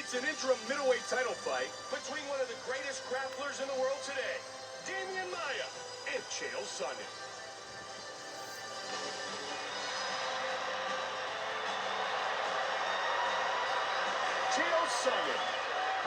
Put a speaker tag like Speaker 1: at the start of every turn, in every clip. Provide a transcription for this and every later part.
Speaker 1: It's an interim middleweight title fight between one of the greatest grapplers in the world today, Damian Maia and Chael Sonnen. Chael Sonnen,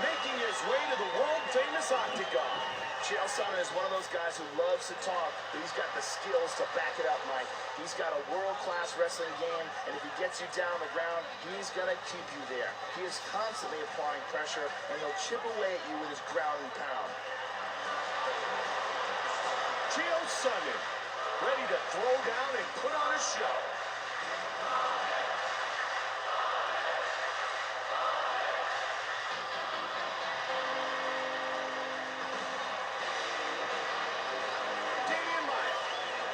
Speaker 1: making his way to the world-famous octagon.
Speaker 2: Chael Sonnen is one of those guys who loves to talk, but he's got the skills to back it up, Mike. He's got a world-class wrestling game, and if he gets you down on the ground, he's going to keep you there. He is constantly applying pressure, and he'll chip away at you with his ground and pound.
Speaker 1: Chael Sonnen, ready to throw down and put on a show.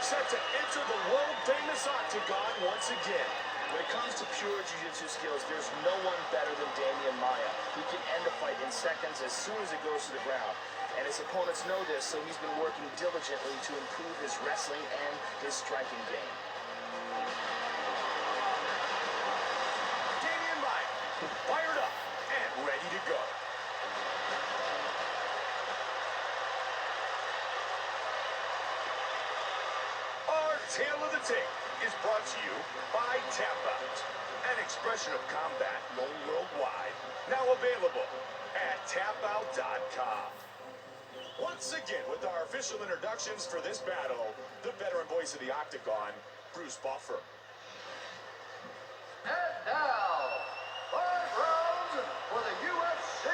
Speaker 1: Set to enter the world-famous octagon once again.
Speaker 2: When it comes to pure jiu-jitsu skills, there's no one better than Damian Maia. He can end a fight in seconds as soon as it goes to the ground. And his opponents know this, so he's been working diligently to improve his wrestling and his striking game.
Speaker 1: Damian Maia, fired up and ready to go. Tale of the Tape is brought to you by Tap Out, an expression of combat known worldwide. Now available at tapout.com. Once again, with our official introductions for this battle, the veteran voice of the Octagon, Bruce Buffer.
Speaker 3: And now, 5 rounds for the UFC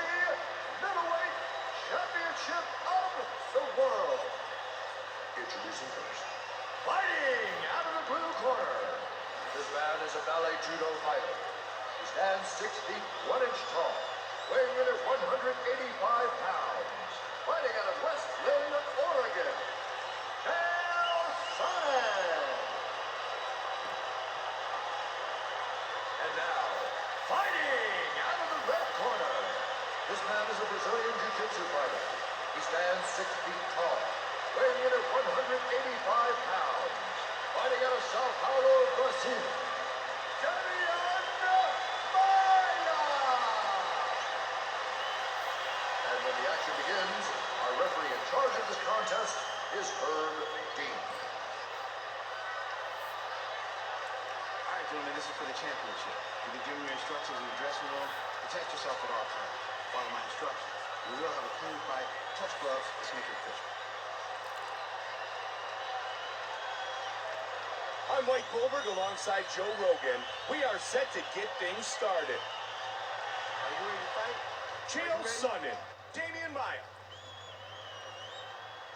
Speaker 3: Middleweight Championship of the World. Introducing first. Fighting out of the blue corner. This man is a ballet judo fighter. He stands 6 feet 1 inch tall, weighing in at 185 pounds. Fighting out of West Lynn, Oregon, Chael Sonnen. And now, fighting out of the red corner. This man is a Brazilian jiu-jitsu fighter. He stands 6 feet tall, weighing in at 185 pounds. Fighting out of Sao Paulo, Brazil, Damian Maia. And when the action begins, our referee in charge of this contest is Herb Dean.
Speaker 4: All right, gentlemen, this is for the championship. You'll be given your instructions in the dressing room. Protect yourself at all times. Follow my instructions. We will have a clean fight. Touch gloves. Let's make it official.
Speaker 1: I'm Mike Goldberg alongside Joe Rogan. We are set to get things started.
Speaker 4: Are you ready to fight?
Speaker 1: Chael Sonnen, Damian Maia.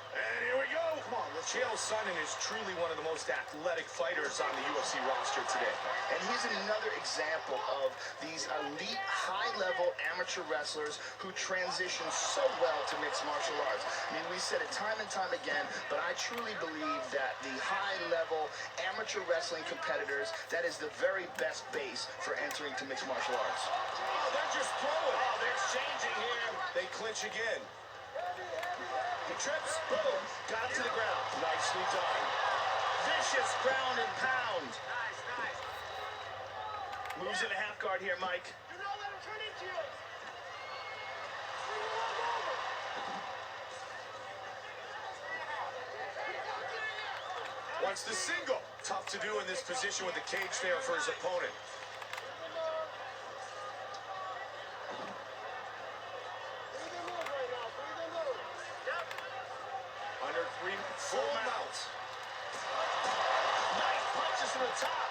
Speaker 1: And here we go.
Speaker 4: Come on, let's
Speaker 1: Chael Sonnen is truly one of the most athletic fighters on the UFC roster today.
Speaker 2: And he's another example of these elite, high-level amateur wrestlers who transition so well to mixed martial arts. I mean, we said it time and time again, but I truly believe that the high-level amateur wrestling competitors, that is the very best base for entering to mixed martial arts.
Speaker 1: Oh, they're just throwing. Oh, they're exchanging here. They clinch again. He trips, boom, got him to the ground. Nicely done.
Speaker 2: Vicious ground and pound.
Speaker 5: Nice, nice.
Speaker 2: Moves in a half guard here, Mike.
Speaker 5: Do not let him turn into you.
Speaker 1: Wants the single. Tough to do in this position with the cage there for his opponent. Under 3, full mount.
Speaker 2: Nice punches from the top.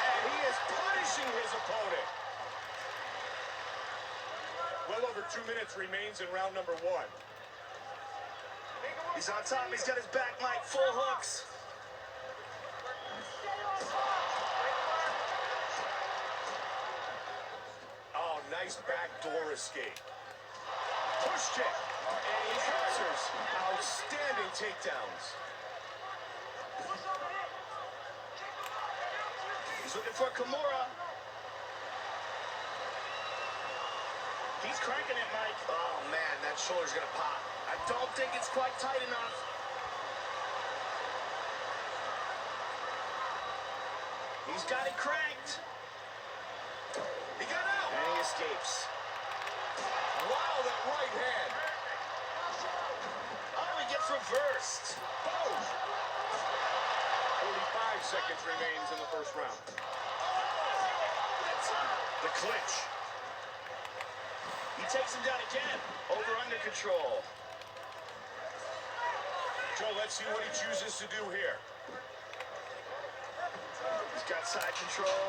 Speaker 1: And he is punishing his opponent. Well over 2 minutes remains in round number 1.
Speaker 2: He's on top. He's got his back, Mike. Full hooks.
Speaker 1: Oh, nice backdoor escape. Push kick. And he answers. Outstanding takedowns.
Speaker 2: He's looking for Kimura. He's cranking it, Mike.
Speaker 1: Oh, man, that shoulder's going to pop.
Speaker 2: I don't think it's quite tight enough.
Speaker 1: He's
Speaker 2: He's got it cranked.
Speaker 1: He got out.
Speaker 2: And he escapes.
Speaker 1: Wow, that right hand.
Speaker 2: Oh, he gets reversed.
Speaker 1: Boom. 45 seconds remains in the first round. The clinch.
Speaker 2: He takes him down again. Over under control.
Speaker 1: Joe, let's see what he chooses to do here.
Speaker 2: He's got side control.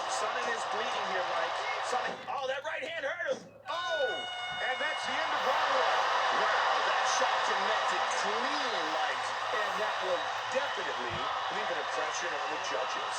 Speaker 2: Sonnen is bleeding here, Mike. Sonnen. Oh, that right hand hurt him.
Speaker 1: Oh, and that's the end of round one.
Speaker 2: Wow, that shot connected clean, Mike.
Speaker 1: And that will definitely leave an impression on the judges.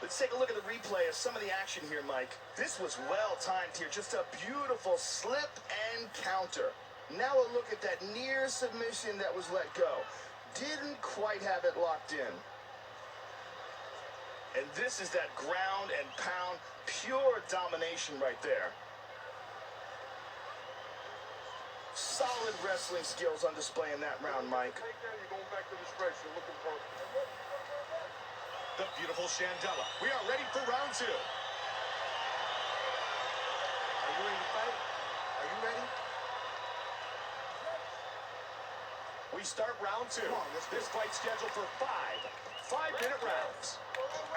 Speaker 2: Let's take a look at the replay of some of the action here, Mike. This was well timed here. Just a beautiful slip and counter. Now a look at that near submission that was let go. Didn't quite have it locked in. And this is that ground and pound, pure domination right there. Solid wrestling skills on display in that round, Mike.
Speaker 3: You're going back to the stretch. You're looking for
Speaker 1: The beautiful Chandela. We are ready for round two.
Speaker 4: Are you ready to fight? Are you ready?
Speaker 1: We start round two.
Speaker 4: Come on, let's go.
Speaker 1: This fight's scheduled for five-minute rounds.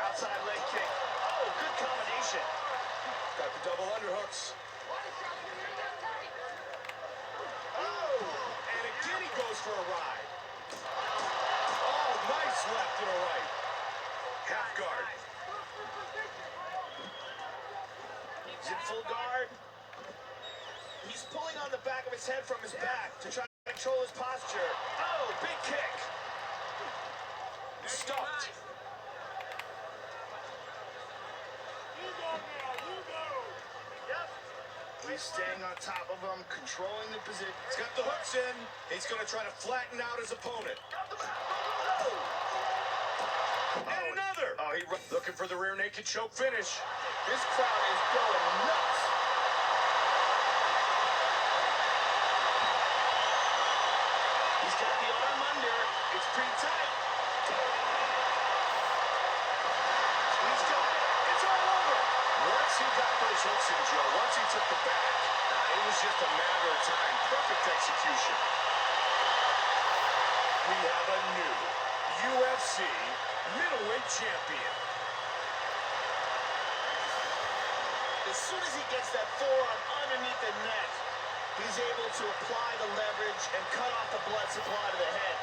Speaker 2: Outside leg kick. Oh, good combination.
Speaker 1: Got the double underhooks. Oh, and again he goes for a ride. Oh, nice left and a right. Half guard.
Speaker 2: He's in full guard. He's pulling on the back of his head from his back to try to control his posture. Oh, big kick. Stopped. He's staying on top of him, controlling the position.
Speaker 1: He's got the hooks in. He's going to try to flatten out his opponent.
Speaker 2: Oh!
Speaker 1: And another.
Speaker 2: Oh,
Speaker 1: Looking for the rear naked choke finish.
Speaker 2: This crowd is going nuts. He's got the arm under. It's pretty tight. He's got it. It's all over.
Speaker 1: Once he got those hooks in, Joe, once he took the back, it was just a matter of time. Perfect execution. We have a new UFC middleweight champion.
Speaker 2: As soon as he gets that forearm underneath the neck, he's able to apply the leverage and cut off the blood supply to the head.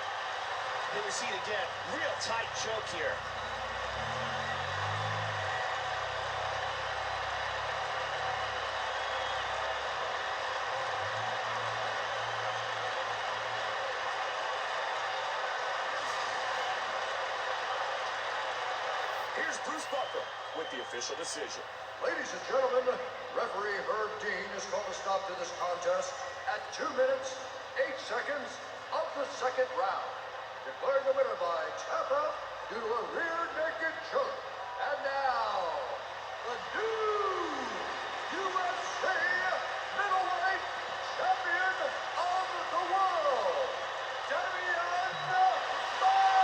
Speaker 2: Here we see it again. Real tight choke here.
Speaker 1: Here's Bruce Buffer with the official decision.
Speaker 3: Ladies and gentlemen, referee Herb Dean has called a stop to this contest at 2 minutes, 8 seconds of the second round. Declaring the winner by tap out due to a rear naked choke. And now, the new UFC middleweight champion of the world, Damian Maia!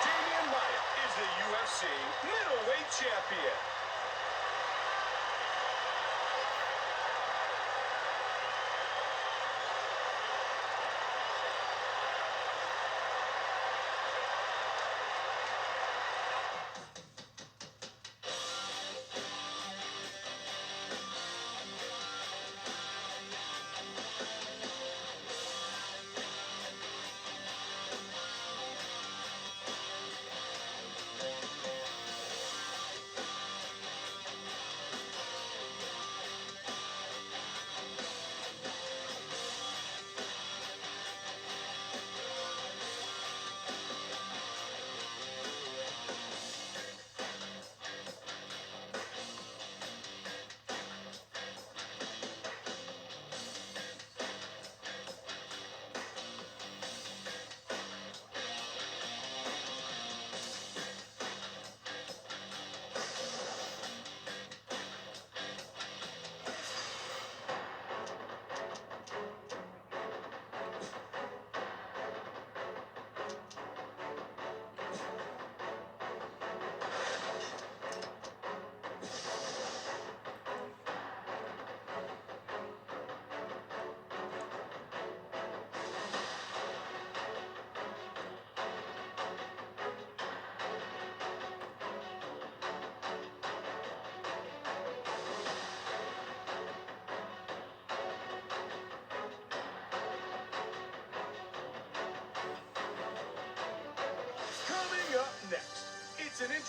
Speaker 1: Damian Maia is the UFC middleweight champion.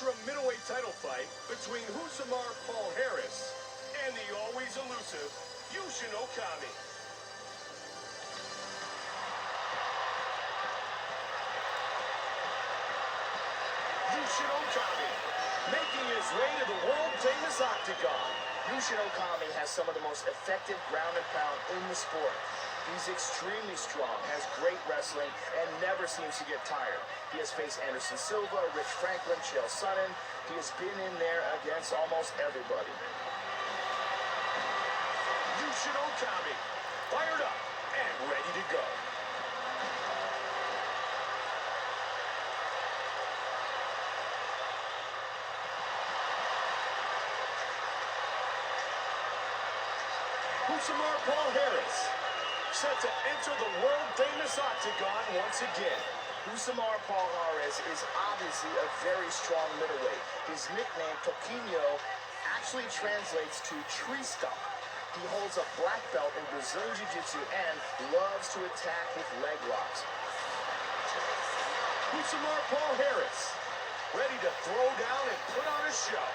Speaker 1: After a middleweight title fight between Husamar Paul Harris and the always elusive Yushin Okami. Yushin Okami making his way to the world-famous octagon.
Speaker 2: Yushin Okami has some of the most effective ground and pound in the sport. He's extremely strong, has great wrestling, and never seems to get tired. He has faced Anderson Silva, Rich Franklin, Chael Sonnen. He has been in there against almost everybody.
Speaker 1: Yushin Okami, fired up and ready to go. Husamar Paul Harris, set to enter the world-famous octagon once again.
Speaker 2: Husamar Paul Harris is obviously a very strong middleweight. His nickname, Toquinho, actually translates to tree stump. He holds a black belt in Brazilian Jiu-Jitsu and loves to attack with leg locks.
Speaker 1: Husamar Paul Harris, ready to throw down and put on a show.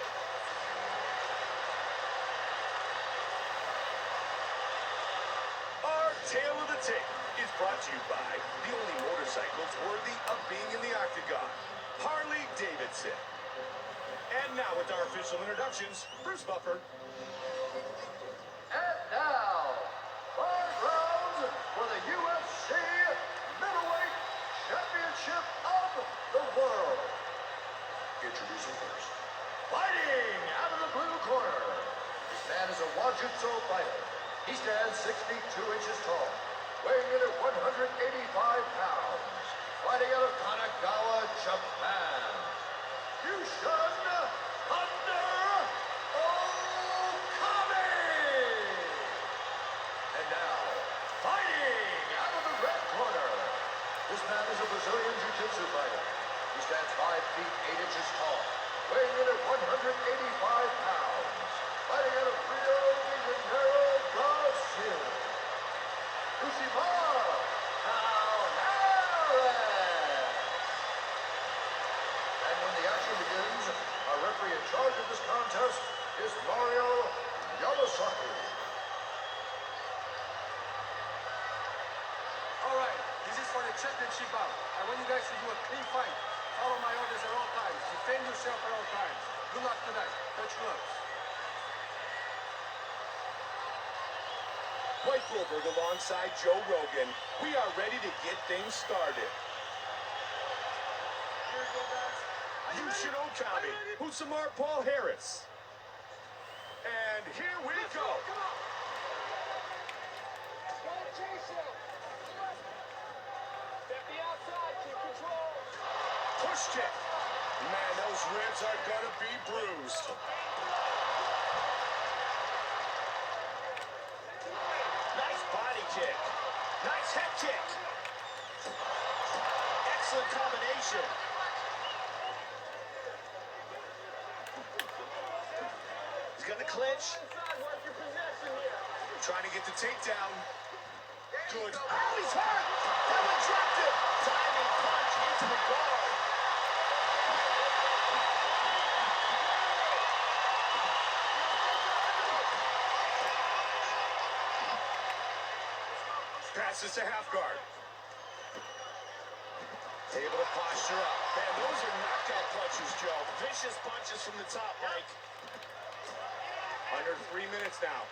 Speaker 1: Our tale of the tape is brought to you by the only motorcycles worthy of being in the octagon, Harley Davidson. And now with our official introductions, Bruce Buffer.
Speaker 3: And now, 5 rounds for the UFC Middleweight Championship of the World. Introducing first, fighting out of the blue corner. This man is a Wajutsu fighter. He stands 62 inches tall, weighing in at 185 pounds. Fighting out of Kanagawa, Japan, Yushin Thunder Okami. And now, fighting out of the red corner. This man is a Brazilian Jiu-Jitsu fighter. He stands 5 feet 8 inches tall, weighing in at 185 pounds. Fighting out of Rio de Janeiro, Brazil, Husamar Paul Harris. And when the action begins, our referee in charge of this contest is Mario Yamasaki.
Speaker 6: All right, this is for the championship bout. I want you guys to do a clean fight. Follow my orders at all times. Defend yourself at all times. Good luck tonight. Touch gloves.
Speaker 1: Mike Goldberg alongside Joe Rogan. We are ready to get things started. Yushin Okami, Husamar Paul Harris. And here we go.
Speaker 5: Step the outside, keep control.
Speaker 1: Push kick. Man, those ribs are gonna be bruised. Nice body kick. Nice head kick. Excellent combination. He's gonna clinch.
Speaker 5: Inside, work your possession here.
Speaker 1: Trying to get the takedown. Good. Oh, he's hurt. That one dropped him. Diving punch into the guard. Passes to half guard. Able to posture up. Man, those are knockout punches, Joe. Vicious punches from the top, Mike. Under 3 minutes now.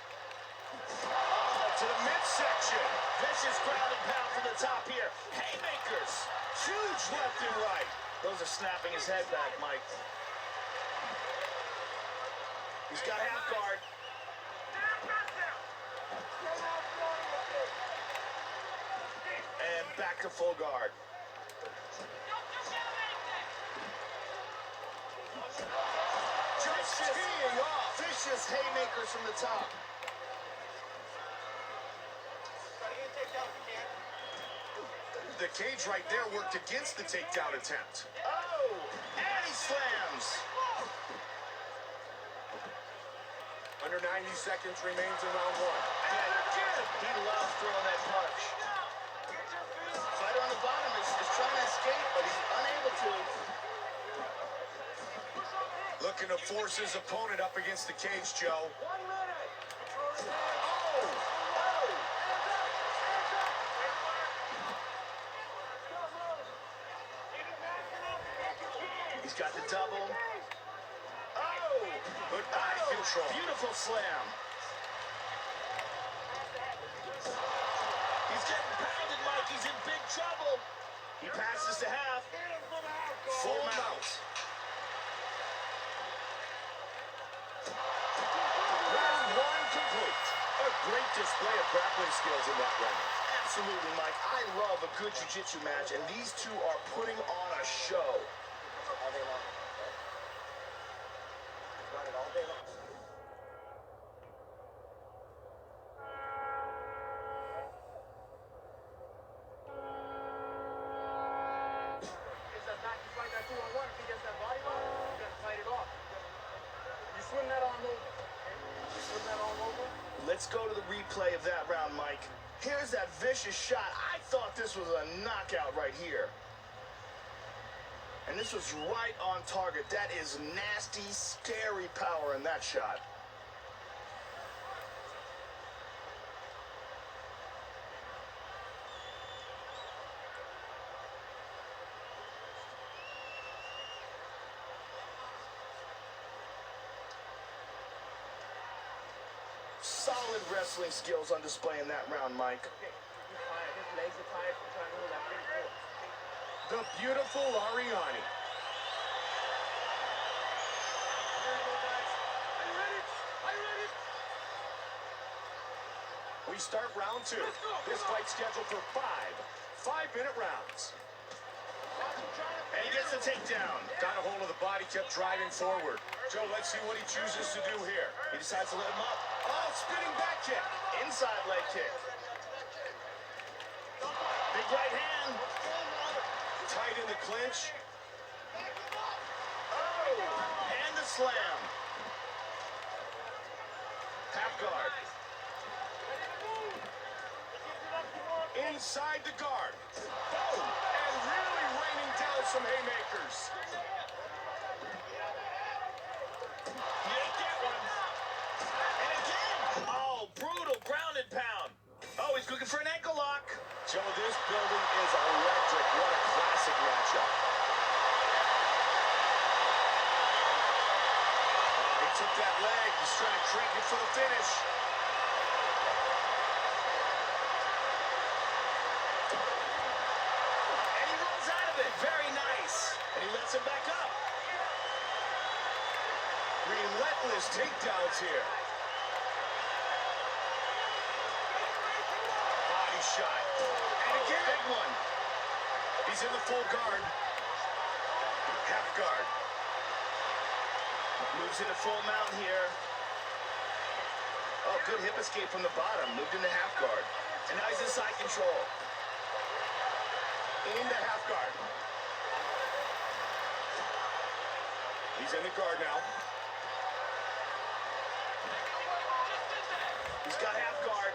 Speaker 1: To the midsection. Vicious ground and pound from the top here. Haymakers. Huge left and right.
Speaker 2: Those are snapping his head back, Mike.
Speaker 1: He's got half guard. And back to full guard. Just teeing off.
Speaker 2: Vicious haymakers from the top.
Speaker 1: The cage right there worked against the takedown attempt.
Speaker 2: Oh, and he slams.
Speaker 1: Under 90 seconds remains in round one.
Speaker 2: And again, he loves throwing that punch. Fighter on the bottom is trying to escape, but he's unable to.
Speaker 1: looking to force his opponent up against the cage, Joe.
Speaker 5: 1 minute. Control his hands.
Speaker 1: Oh!
Speaker 2: He's got the double.
Speaker 1: Oh! Good body control.
Speaker 2: Beautiful slam. He's getting pounded, Mike. He's in big trouble. He passes to half. Full mount.
Speaker 1: Round one complete. A great display of grappling skills in that round.
Speaker 2: Absolutely, Mike. I love a good jiu-jitsu match, and these two are putting on a show.
Speaker 5: All day long. Run it all day long. It's that back, you fight that 2-on-1. If he gets that body lock, you gotta fight it off. You swim that arm over. You swim that arm over.
Speaker 2: Let's go to the replay of that round, Mike. Here's that vicious shot. I thought this was a knockout right here. And this was right on target. That is nasty, scary power in that shot. Solid wrestling skills on display in that round, Mike.
Speaker 5: Okay, he's tired. His legs are tired from trying to hold that big force.
Speaker 1: The beautiful Ariani. We start round two. This fight's scheduled for 5-minute rounds.
Speaker 2: And he gets the takedown.
Speaker 1: Got a hold of the body, kept driving forward. Joe, let's see what he chooses to do here.
Speaker 2: He decides to let him up.
Speaker 1: Oh, spinning back kick.
Speaker 2: Inside leg kick. Big right hand.
Speaker 1: Tight in the clinch.
Speaker 2: Oh, and the slam. Half guard.
Speaker 1: Inside the guard. Boom! And really raining down some haymakers.
Speaker 2: He ate that one. And again. Oh, brutal ground and pound. Oh, he's looking for an ankle lock.
Speaker 1: Joe, this building is electric. What a classic matchup. He took that leg. He's trying to crank it for the finish.
Speaker 2: And he rolls out of it. Very nice. And he lets him back up.
Speaker 1: Relentless takedowns here. Body shot. And again.
Speaker 2: Big one.
Speaker 1: He's in the full guard. Half guard.
Speaker 2: Moves into full mount here. Oh, good hip escape from the bottom. Moved into half guard. And now he's in side control.
Speaker 1: Into half guard. He's in the guard now.
Speaker 2: He's got half guard.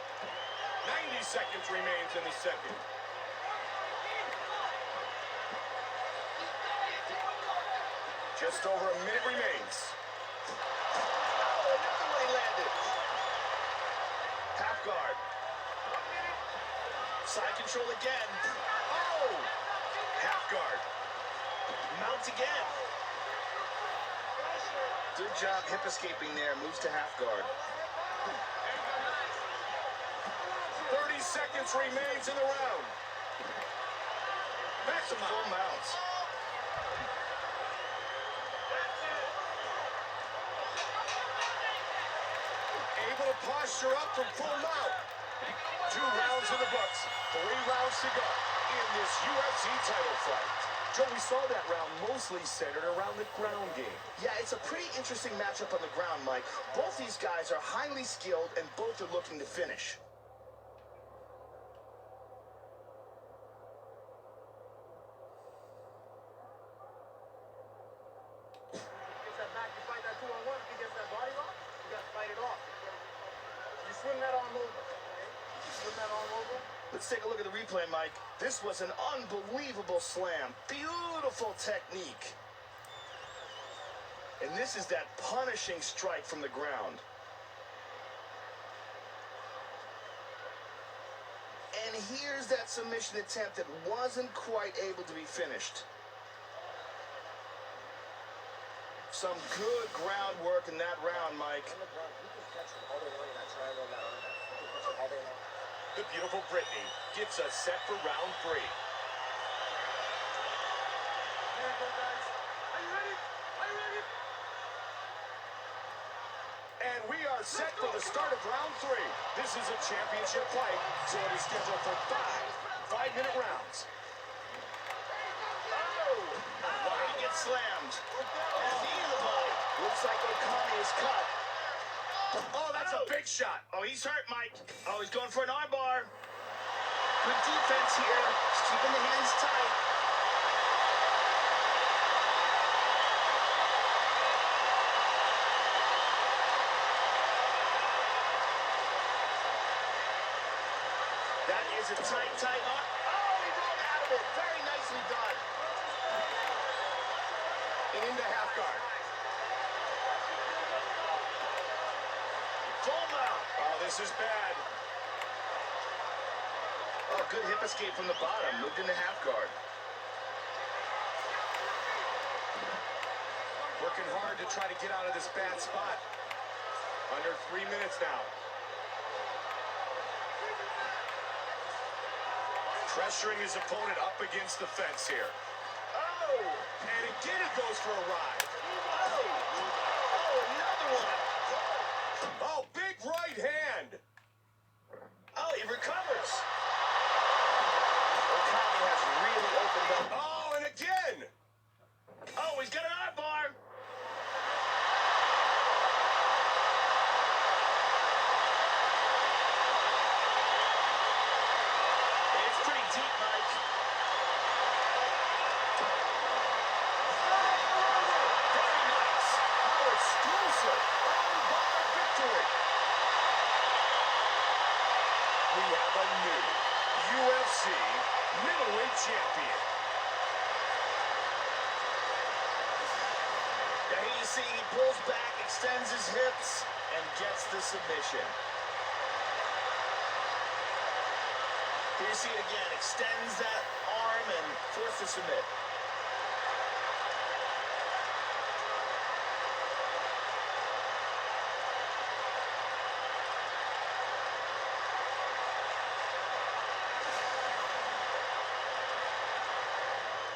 Speaker 1: 90 seconds remains in the second. Just over a minute remains.
Speaker 2: Oh, another one he landed. Half guard. Side control again. Oh!
Speaker 1: Half guard.
Speaker 2: Mounts again. Good job hip escaping there. Moves to half guard.
Speaker 1: 30 seconds remains in the round. Back to
Speaker 2: Full mounts.
Speaker 1: Able to posture up from full mount. 2 rounds in the books. 3 rounds to go in this UFC title fight. Joe, we saw that round mostly centered around the ground game.
Speaker 2: Yeah, it's a pretty interesting matchup on the ground, Mike. Both these guys are highly skilled, and both are looking to finish.
Speaker 5: Gets that back, you fight that 2-on-1. If he gets that body lock, you gotta fight it off. You swim that arm over. You swim that arm over.
Speaker 2: Let's take a look at the replay, Mike. This was an unbelievable slam. Beautiful technique. And this is that punishing strike from the ground. And here's that submission attempt that wasn't quite able to be finished. Some good groundwork in that round, Mike.
Speaker 1: The beautiful Brittany gets us set for round 3.
Speaker 5: Here we go, guys. Are you ready? Are you ready?
Speaker 1: And we are set for the start of round 3. This is a championship fight, so it is scheduled for 5 5-minute rounds.
Speaker 2: Oh! Wow, he gets slammed. And knee to the body. Looks like Okami is cut.
Speaker 1: Oh, that's a big shot.
Speaker 2: Oh, he's hurt, Mike. Oh, he's going for an armbar. Good defense here. Just keeping the hands tight. That is a tight arm. Oh, he rolled out of it. Very nicely done.
Speaker 1: And into half guard.
Speaker 2: Full mount.
Speaker 1: Oh, this is bad.
Speaker 2: Oh, good hip escape from the bottom. Moved into half guard.
Speaker 1: Working hard to try to get out of this bad spot. Under 3 minutes now. Pressuring his opponent up against the fence here.
Speaker 2: Oh!
Speaker 1: And again it goes for a ride.
Speaker 2: Oh! Oh, another one.
Speaker 1: Oh, big right hand.
Speaker 2: Oh, he recovers. Okami has really opened up.
Speaker 1: Oh, and again.
Speaker 2: Oh, he's got an armbar. It's pretty deep, Mike. Very nice. How exclusive.
Speaker 1: Armbar victory. We have a new UFC middleweight champion.
Speaker 2: Now here you see he pulls back, extends his hips, and gets the submission. Here you see it again, extends that arm and forced to submit.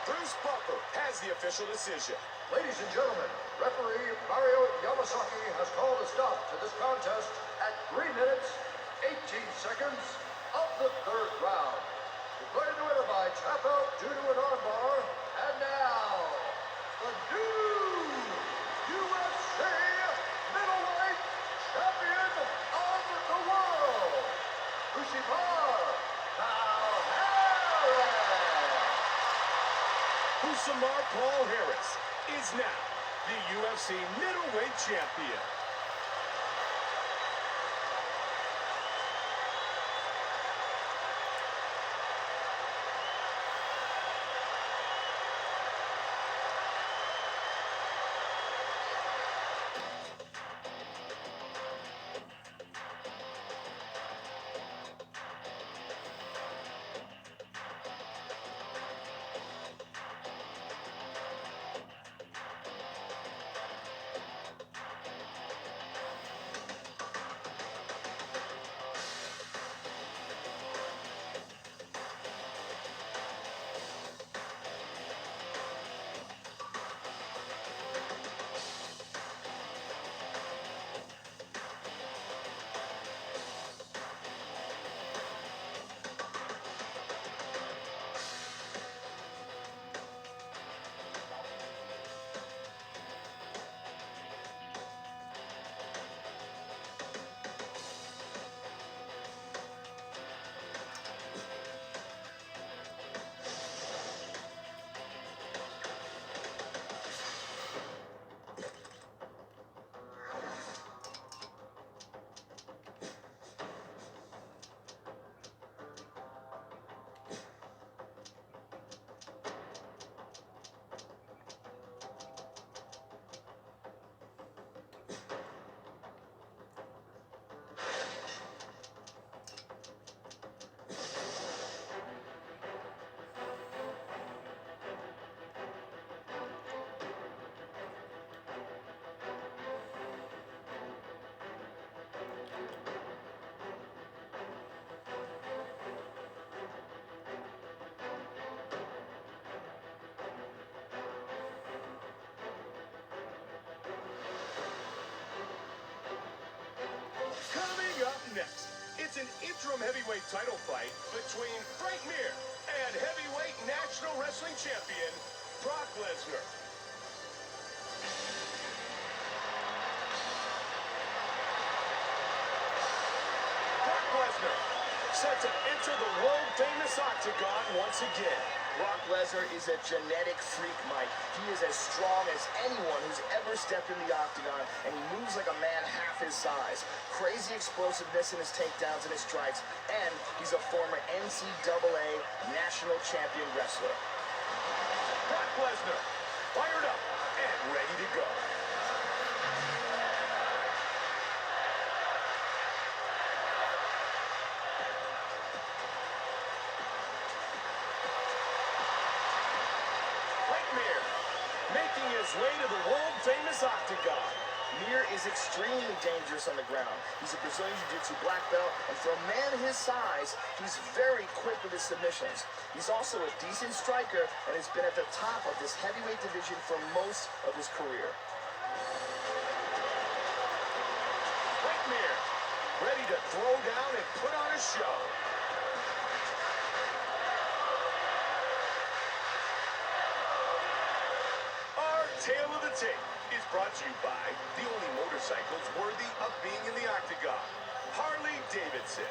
Speaker 1: Bruce Buffer has the official decision.
Speaker 3: Ladies and gentlemen, referee Mario Yamasaki has called a stop to this contest at 3 minutes, 18 seconds of the 3rd round. Declared the winner by tap out due to an armbar. And now, the new UFC middleweight champion of the world, Ushimar Harris.
Speaker 1: Usamar Paul Harris is now the UFC middleweight champion. It's an interim heavyweight title fight between Frank Mir and heavyweight national wrestling champion Brock Lesnar. Brock Lesnar set to enter the world-famous octagon once again.
Speaker 2: Brock Lesnar is a genetic freak, Mike. He is as strong as anyone who's ever stepped in the octagon, and he moves like a man half his size. Crazy explosiveness in his takedowns and his strikes, and he's a former NCAA national champion wrestler.
Speaker 1: Brock Lesnar, fired up and ready to go. Making his way to the world-famous octagon.
Speaker 2: Mir is extremely dangerous on the ground. He's a Brazilian Jiu-Jitsu black belt, and for a man his size, he's very quick with his submissions. He's also a decent striker and has been at the top of this heavyweight division for most of his career.
Speaker 1: Frank Mir, ready to throw down and put on a show. Tale of the Tape is brought to you by the only motorcycles worthy of being in the octagon, Harley-Davidson.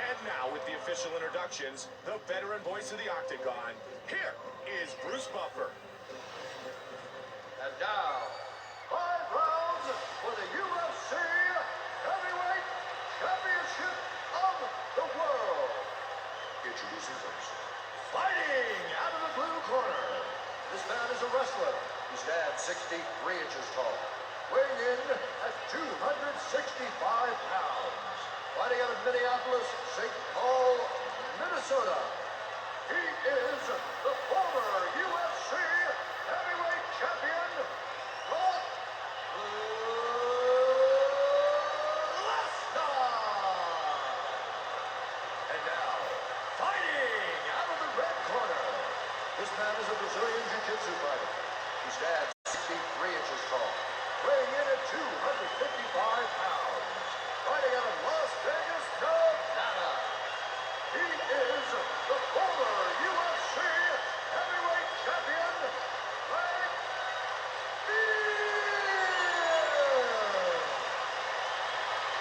Speaker 1: And now with the official introductions, the veteran voice of the octagon, here is Bruce Buffer.
Speaker 3: And now, 5 rounds for the UFC Heavyweight Championship of the World. Introducing first, fighting out of the blue corner. This man is a wrestler. He stands 63 inches tall, weighing in at 265 pounds. Fighting out of Minneapolis, St. Paul, Minnesota. He is the former UFC heavyweight champion, Brock Lesnar. And now, fighting out of the red corner. This man is a Brazilian Jiu-Jitsu fighter. He stands 63 inches tall, weighing in at 255 pounds. Fighting out of Las Vegas, Nevada. He is the former UFC heavyweight champion, Frank Mir.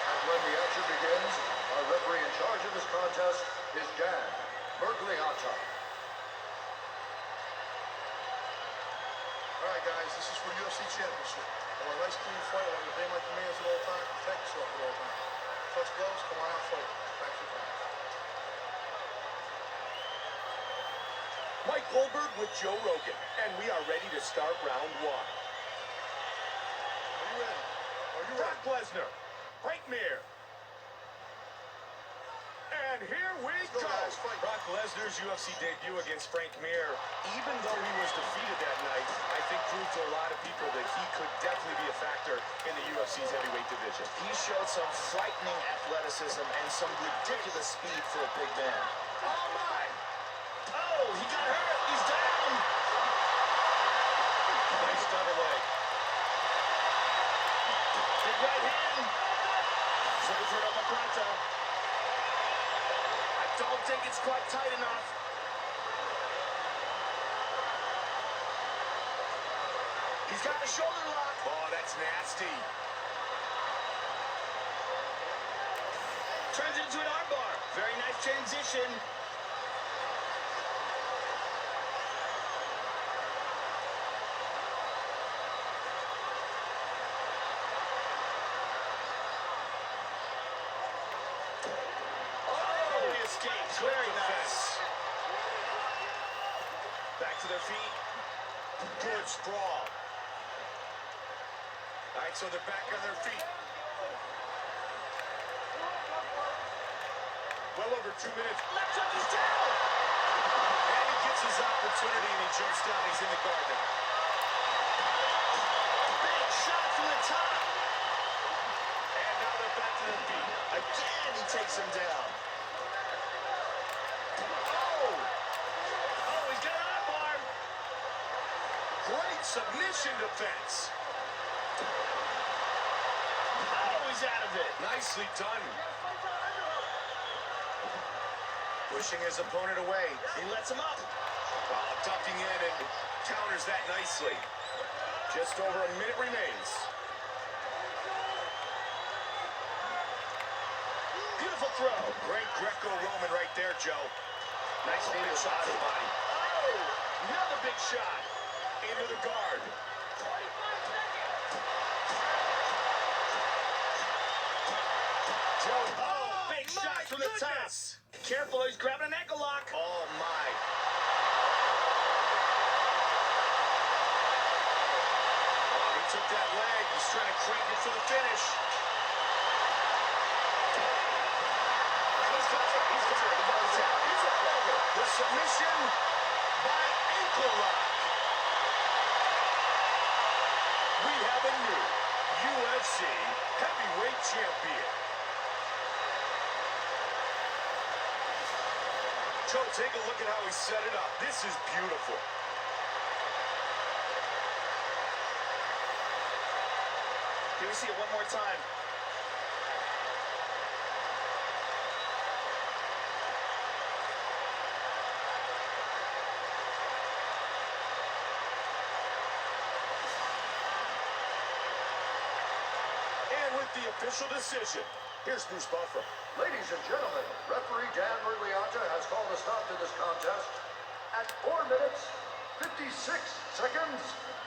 Speaker 3: And when the action begins, our referee in charge of this contest is Dan Bergliata.
Speaker 6: All right, guys, this is for UFC Championship. I want a nice, clean fight. I want to obey my commands at all times, protect yourself at all times. Touch gloves, come on out, fight. Back to your
Speaker 1: Mike Goldberg with Joe Rogan, and we are ready to start round 1.
Speaker 6: Are you ready? Are you
Speaker 1: Brock
Speaker 6: ready?
Speaker 1: Lesnar, Frank Mir. And here we go.
Speaker 6: guys, fight.
Speaker 1: Brock Lesnar's UFC debut against Frank Mir. Even though he was defeated that night, I think proved to a lot of people that he could definitely be a factor in the UFC's heavyweight division.
Speaker 2: He showed some frightening athleticism and some ridiculous speed for a big man.
Speaker 1: Oh my! Oh, he got hurt. He's down. Nice double leg.
Speaker 2: Big right hand. He's looking for an uppercut. I don't think it's quite tight enough. He's got the shoulder lock.
Speaker 1: Oh, that's nasty.
Speaker 2: Turns it into an armbar. Very nice transition. Oh, he escaped. Very nice.
Speaker 1: Back to their feet. Good sprawl. All right, so they're back on their feet. Well over 2 minutes.
Speaker 2: Left hook is down.
Speaker 1: And he gets his opportunity and he jumps down. He's in the garden.
Speaker 2: Big shot from the top.
Speaker 1: And now they're back to their feet.
Speaker 2: Again, he takes him down.
Speaker 1: Oh! Oh, he's got an armbar. Great submission defense.
Speaker 2: Oh, he's out of it.
Speaker 1: Nicely done. Pushing his opponent away.
Speaker 2: He lets him up.
Speaker 1: Ducking in and counters that nicely. Just over a minute remains.
Speaker 2: Beautiful throw.
Speaker 1: Great Greco-Roman right there, Joe.
Speaker 2: Nice
Speaker 1: Big shot to the body.
Speaker 2: Oh, another big shot.
Speaker 1: Into the guard. Joe,
Speaker 2: Big shot from the top.
Speaker 1: goodness.
Speaker 2: Careful, he's grabbing an ankle lock.
Speaker 1: Oh, my. He took that leg. He's trying to crank it for the finish.
Speaker 2: He's got it. He's got it. He got it down.
Speaker 1: It's over. The submission by ankle lock. We have a new UFC heavyweight champion. Joe, take a look at how he set it up. This is beautiful.
Speaker 2: Can we see it one more time?
Speaker 1: And with the official decision, here's Bruce Buffer.
Speaker 3: Ladies and gentlemen, referee Dan Murgliata has called a stop to this contest at 4 minutes, 56 seconds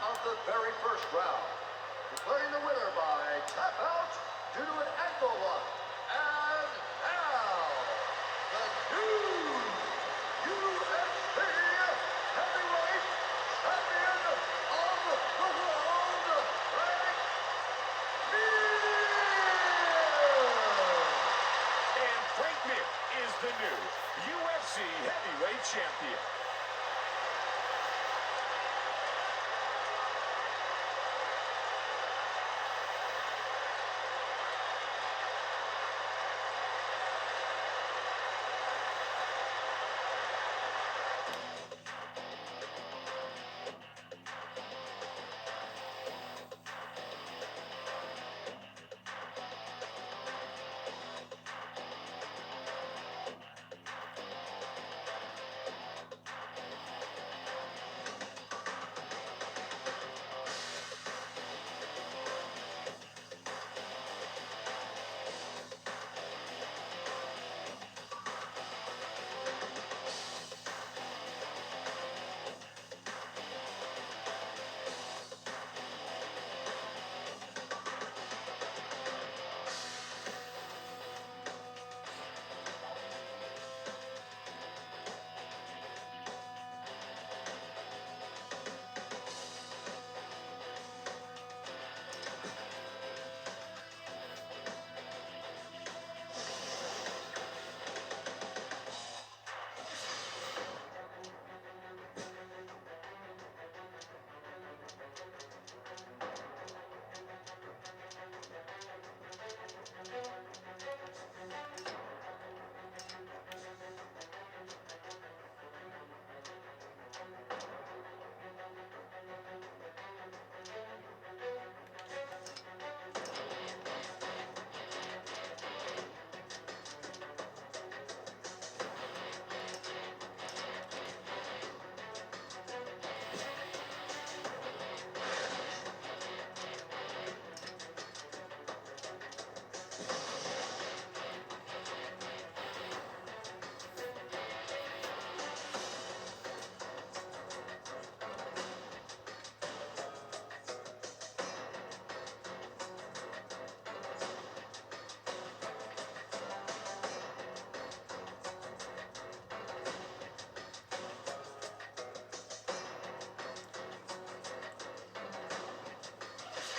Speaker 3: of the very first round. Declaring the winner by tap out due to an ankle lock. And now, the new UFC heavyweight champion of the world, Frank
Speaker 1: And Frank Mir is the new UFC heavyweight champion.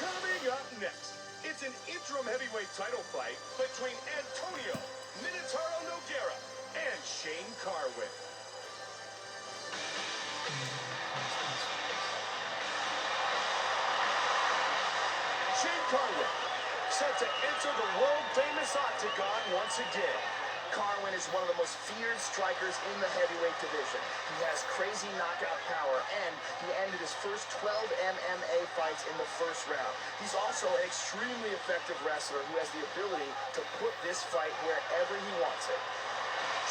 Speaker 1: Coming up next, it's an interim heavyweight title fight between Antonio Minotauro Nogueira and Shane Carwin. Shane Carwin set to enter the world-famous octagon once again.
Speaker 2: Carwin is one of the most feared strikers in the heavyweight division. He has crazy knockout power, and he ended his first 12 MMA fights in the first round. He's also an extremely effective wrestler who has the ability to put this fight wherever he wants it.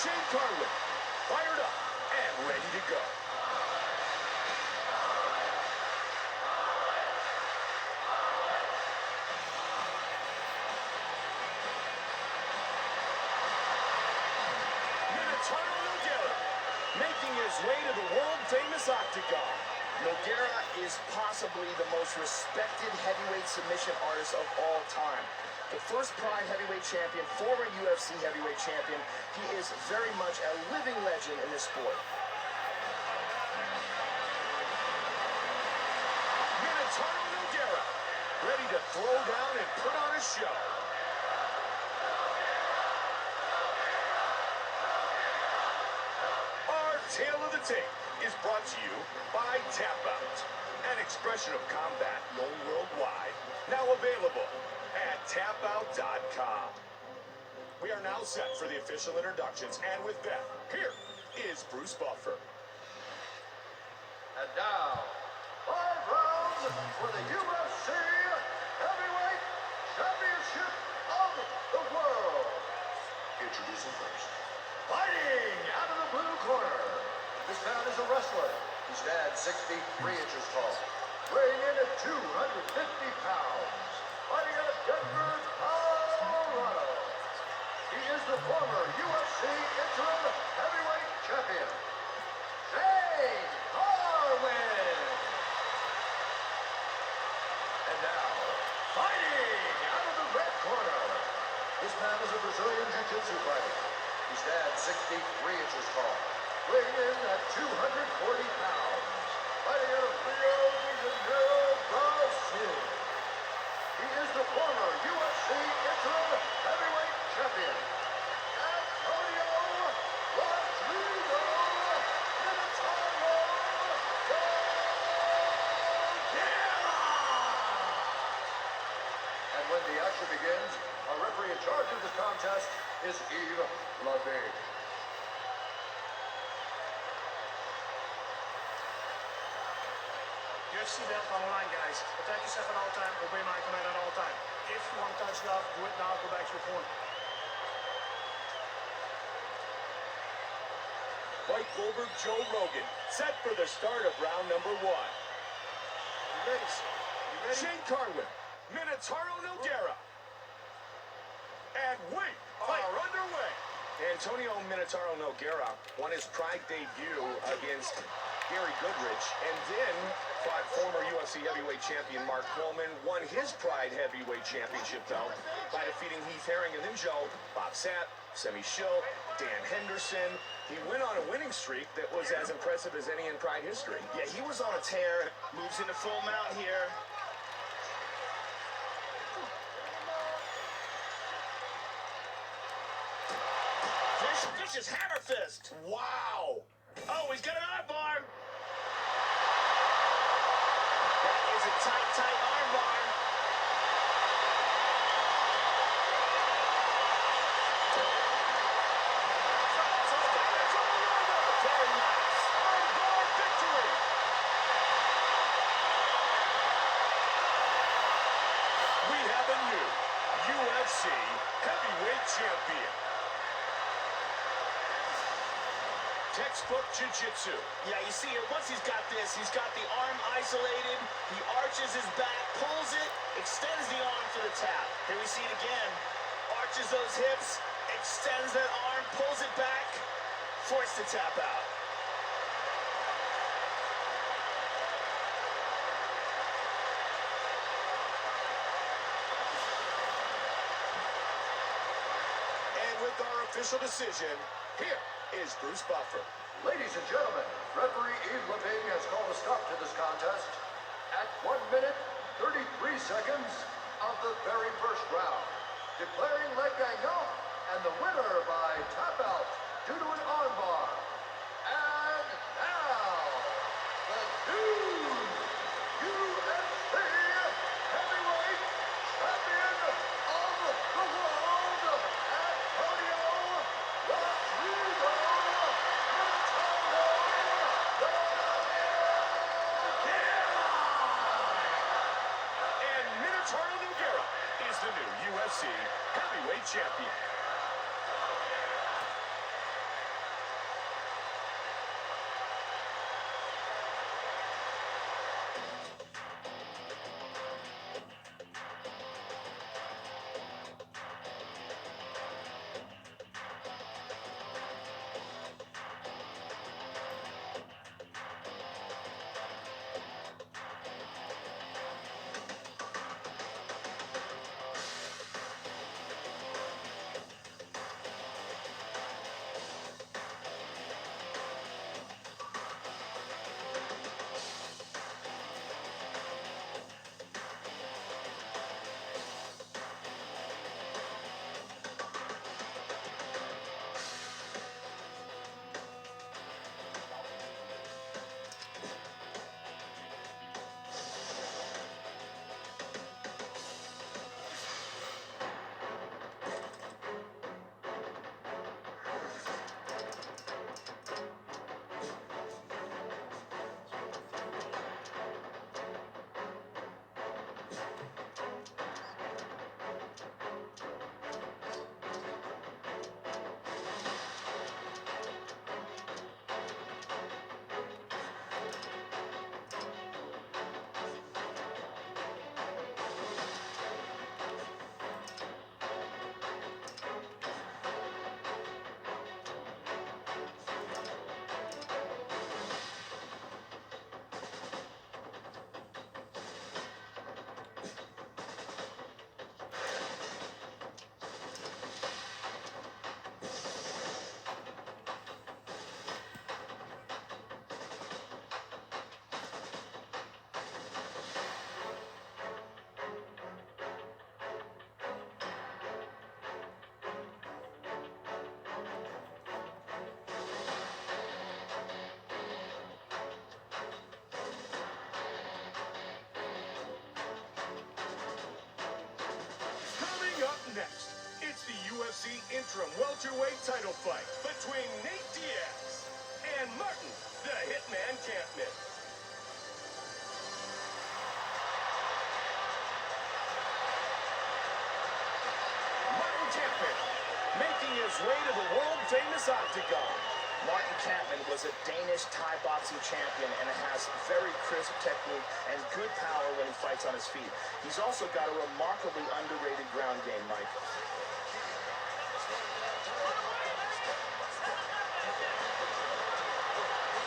Speaker 1: Shane Carwin, fired up and ready to go. Making his way to the world-famous octagon.
Speaker 2: Nogueira is possibly the most respected heavyweight submission artist of all time. The first Pride heavyweight champion, former UFC heavyweight champion, he is very much a living legend in this sport.
Speaker 1: Minotauro Nogueira, ready to throw down and put on a show. Tale of the Tape is brought to you by Tap Out, an expression of combat known worldwide, now available at tapout.com. We are now set for the official introductions, and with that, here is Bruce Buffer.
Speaker 3: And now, 5 rounds for the UFC Heavyweight Championship of the World. Introducing first, fighting out of the blue corner. This man is a wrestler. He stands 6 feet 3 inches tall, weighing in at 250 pounds. Fighting out of Denver, Colorado. He is the former UFC interim heavyweight champion, Shane Carwin. And now, fighting out of the red corner. This man is a Brazilian jiu-jitsu fighter. He stands 6 feet 3 inches tall, weighing in at 240 pounds. Fighting out of Rio de Janeiro, Brazil. He is the former UFC interim heavyweight champion, Antonio Rodrigo Minotauro Nogueira. And when the action begins, our referee in charge of this contest is Yves Lavigne.
Speaker 5: UFC belt on the line, guys. Protect yourself at all time. Obey my command at all time. If you want to touch it up, do it now. Go back to your corner.
Speaker 1: Mike Goldberg, Joe Rogan, set for the start of round number 1.
Speaker 5: You ready, sir? You ready?
Speaker 1: Shane Carwin, Minotauro Nogueira. And we are underway. Antonio Minotauro Nogueira won his Pride debut against Gary Goodrich, and then fought former UFC heavyweight champion Mark Coleman, won his Pride heavyweight championship belt by defeating Heath Herring, and then Joe, Bob Sapp, Semi Schill, Dan Henderson. He went on a winning streak that was as impressive as any in Pride history.
Speaker 2: Yeah, he was on a tear. Moves into full mount here. Vicious hammer fist.
Speaker 1: Wow!
Speaker 2: Oh, he's got an arm bar. That is a tight arm bar. Very nice.
Speaker 1: Armbar victory! We have a new UFC heavyweight champion. Textbook jiu-jitsu.
Speaker 2: Yeah, you see it. Once he's got this, he's got the arm isolated. He arches his back, pulls it, extends the arm for the tap. Here we see it again. Arches those hips, extends that arm, pulls it back, forced to tap out.
Speaker 1: And with our official decision, here is Bruce Buffer.
Speaker 3: Ladies and gentlemen, referee Yves Lavigne has called a stop to this contest at 1 minute, 33 seconds of the very first round, declaring leg gagnant and the winner by tap out due to an armbar. And now, the new UFC heavyweight champion of the world, Antonio Rodrigo Minotauro Nogueira.
Speaker 1: And Minotauro Nogueira is the new UFC heavyweight champion. title fight between Nate Diaz and Martin, the Hitman Campman. Martin Campman making his way to the world-famous octagon.
Speaker 2: Martin Kampmann was a Danish Thai boxing champion and has very crisp technique and good power when he fights on his feet. He's also got a remarkably underrated ground game, Mike.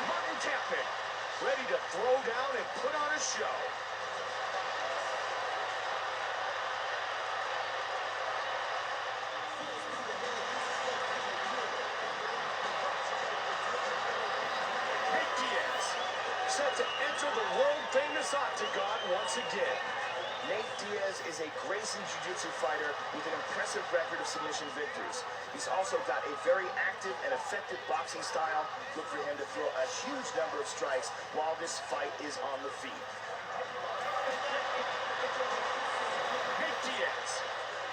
Speaker 1: Martin Campman, ready to throw down and put on a show. Nate Diaz, set to enter the world-famous octagon once again.
Speaker 2: Nate Diaz is a Gracie Jiu-Jitsu fighter with an impressive record of submission victories. He's also got a very active and effective boxing style. Look for him to throw a huge number of strikes while this fight is on the feet.
Speaker 1: Nate Diaz,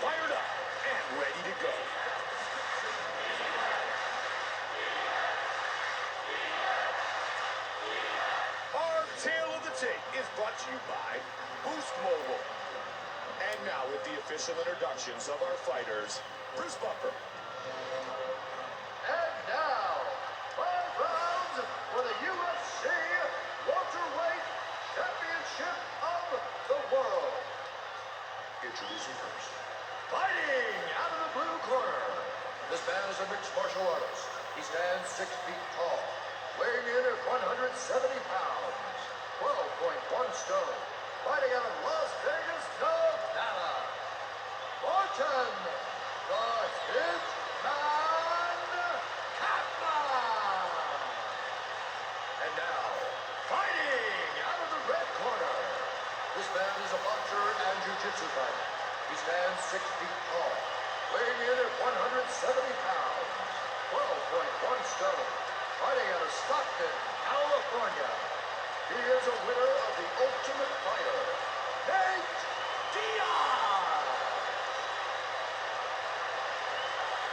Speaker 1: fired up and ready to go. Our Tale of the Tape is brought to you by Boost Mobile. And now with the official introductions of our fighters, Bruce Buffer,
Speaker 3: And now, 5 rounds for the UFC Welterweight Championship of the World. Introducing first. Fighting out of the blue corner. This man is a mixed martial artist. He stands 6 feet tall, weighing in at 170 pounds, 12.1 stone. Fighting out of Las Vegas, Nevada. Martin, the Hitman Kampman. And now, fighting out of the red corner. This man is a boxer and jiu-jitsu fighter. He stands 6 feet tall, weighing in at 170 pounds, 12.1 stone. Fighting out of Stockton, California. He is a winner of the Ultimate Fighter, Nate Diaz.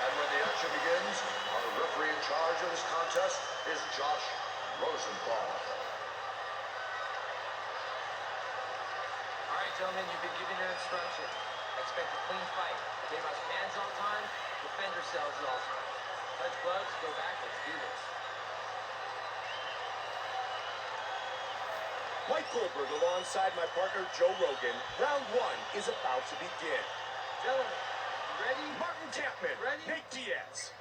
Speaker 3: And when the action begins, our referee in charge of this contest is Josh Rosenthal.
Speaker 7: All right, gentlemen, you've been given your instruction. Expect a clean fight. Give us hands all time, defend yourselves at all times. Touch gloves, go back, let's do this.
Speaker 1: Mike Goldberg alongside my partner Joe Rogan. Round 1 is about to begin.
Speaker 7: Gentlemen, you ready?
Speaker 1: Martin Campman,
Speaker 7: Ready?
Speaker 1: Nate Diaz.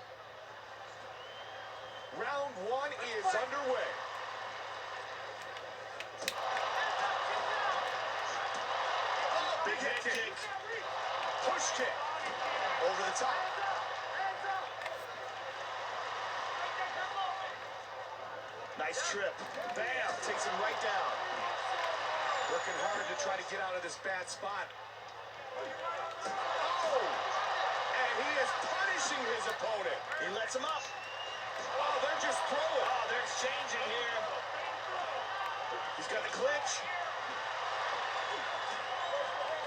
Speaker 1: Round 1 is underway. Oh, big head kick. Push kick. Over the top. Nice trip. Bam, takes him right down. Working hard to try to get out of this bad spot. Oh! And he is punishing his opponent.
Speaker 2: He lets him up.
Speaker 1: Oh, they're just throwing.
Speaker 2: Oh, they're exchanging here.
Speaker 1: He's got the clinch.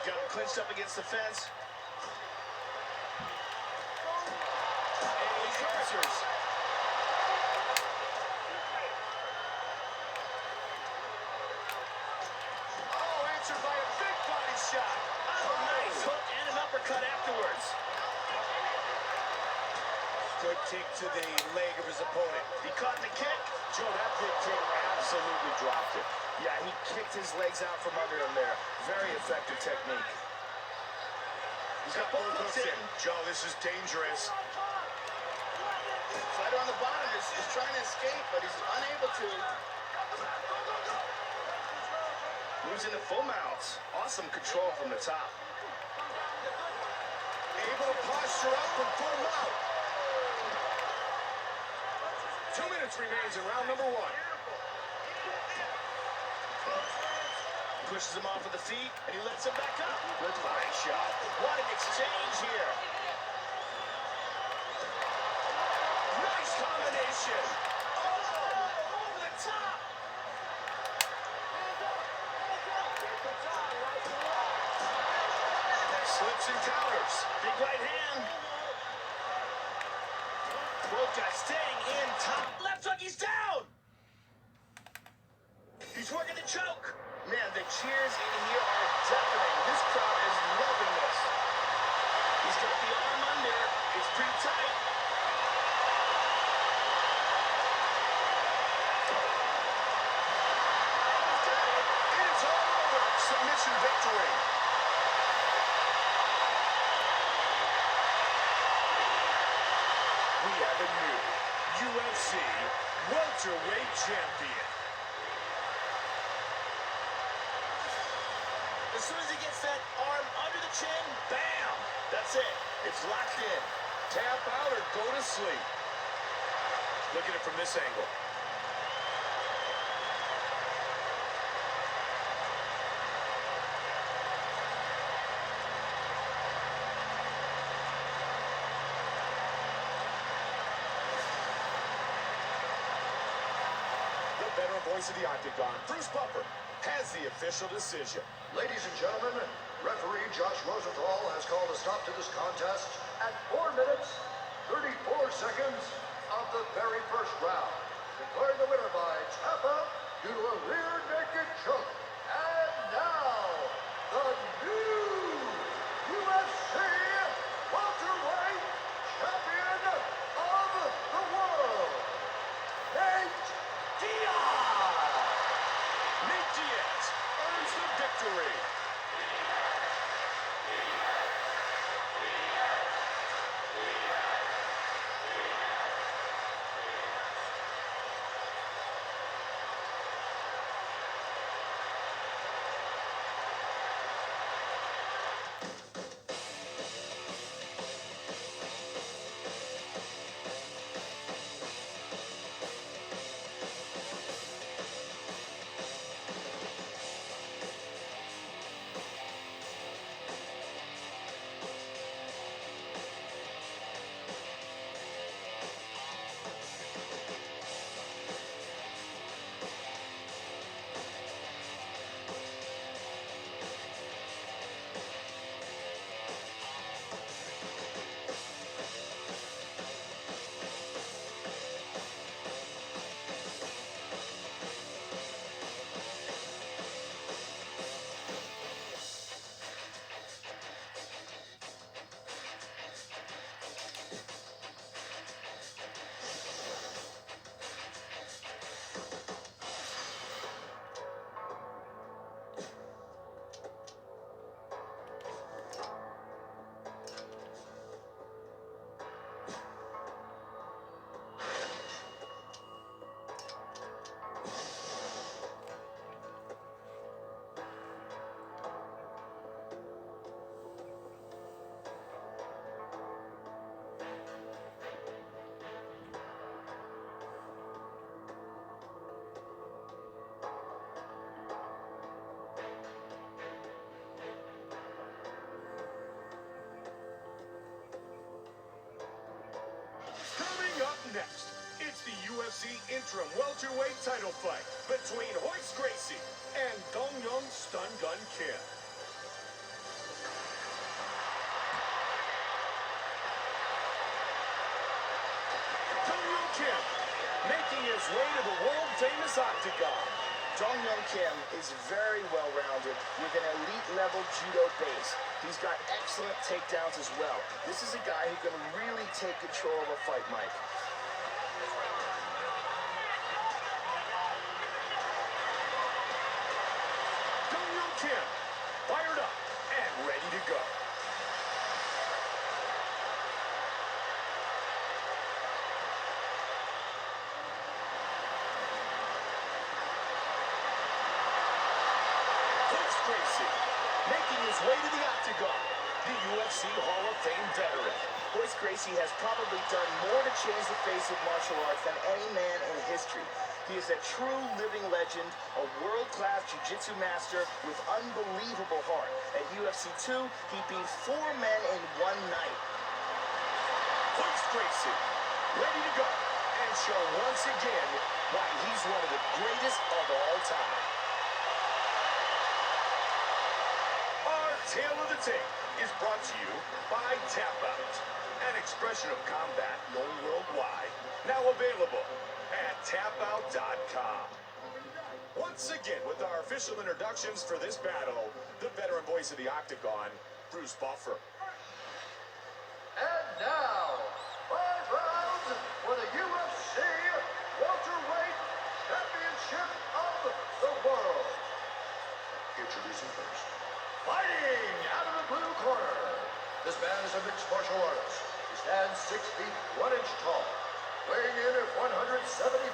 Speaker 2: Got him clinched up against the fence.
Speaker 1: And he answers. Oh, answered by a big body shot.
Speaker 2: Oh, nice hook and an uppercut afterwards.
Speaker 1: Good kick to the leg of his opponent.
Speaker 2: He caught the kick.
Speaker 1: Joe, that big kick absolutely dropped it.
Speaker 2: Yeah, he kicked his legs out from under him there. Very effective technique.
Speaker 1: He's got both hooks in. Joe, this is dangerous.
Speaker 2: Fighter on the bottom is trying to escape, but he's unable to. Moves into full mounts. Awesome control from the top.
Speaker 1: Able to posture up from full mount. 2 minutes remains in round number 1.
Speaker 2: Pushes him off of the feet, and he lets him back up. Good body shot. What an exchange here.
Speaker 1: Nice combination.
Speaker 2: Oh, over the top.
Speaker 1: Slips and counters.
Speaker 2: Big right hand.
Speaker 1: Both guys staying in top. Left hook, he's down! He's working the choke.
Speaker 2: Man, the cheers in here are deafening. This crowd is loving this.
Speaker 1: He's got the arm under. It's pretty tight.
Speaker 3: It is all over. Submission victory.
Speaker 1: We have a new UFC welterweight champion. As soon as he gets that arm under the chin, bam! That's it. It's locked in. Tap out or go to sleep. Look at it from this angle. The veteran voice of the Octagon, Bruce Buffer, has the official decision.
Speaker 3: Ladies and gentlemen, referee Josh Rosenthal has called a stop to this contest at 4 minutes, 34 seconds of the very first round. Declaring the winner by tap out due to a rear naked choke. And now, the new UFC welterweight champion of the world, Nate Diaz.
Speaker 1: Nate Diaz earns the victory. Next, it's the UFC interim welterweight title fight between Royce Gracie and Dong Young Stun Gun Kim. Dong Young Kim making his way to the world-famous Octagon.
Speaker 2: Dong Young Kim is very well-rounded with an elite-level judo base. He's got excellent takedowns as well. This is a guy who can really take control of a fight, Mike.
Speaker 1: Dong Young Kim, fired up and ready to go. Royce Gracie, making his way to the Octagon, the UFC Hall of Fame veteran.
Speaker 2: Royce Gracie has probably done more to change the face of martial arts than any man in history. He is a true living legend, a world-class jiu-jitsu master with unbelievable heart. At UFC 2, he beat 4 men in one night.
Speaker 1: Royce Gracie, ready to go and show once again why he's one of the greatest of all time. Our Tale of the Tape is brought to you by Tap Out, an expression of combat known worldwide, now available at tapout.com. Once again, with our official introductions for this battle, the veteran voice of the Octagon, Bruce Buffer.
Speaker 3: And now, 5 rounds for the UFC Welterweight Championship of the World. Introducing first. Fighting out of the blue corner. This man is a mixed martial artist. He stands 6 feet 1 inch tall, weighing in at 170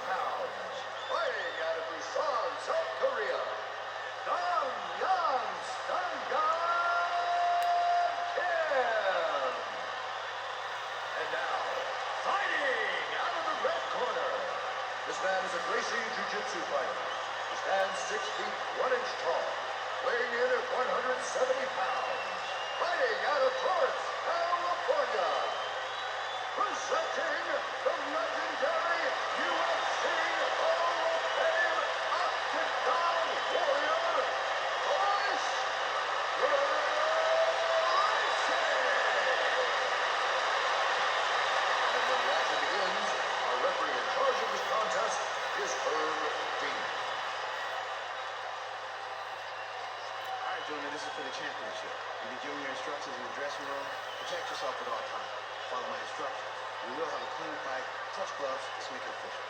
Speaker 3: pounds. Fighting out of Busan, South Korea. Dong Yang Stungun Kim. And now, fighting out of the red corner. This man is a Gracie Jiu-Jitsu fighter. He stands 6 feet 1 inch tall, weighing in at 170 pounds. Fighting out of Torrance, California. Presenting the legendary UFC Hall of Fame Octagon Warrior, Royce Gracie. And when the action begins, our referee in charge of this contest is Herb Dean.
Speaker 4: All right, gentlemen, this is for the championship. You'll be given your instructions in the dressing room. Protect yourself at all times. Follow my instructions. We will have a clean fight. Touch gloves. Let's make it official.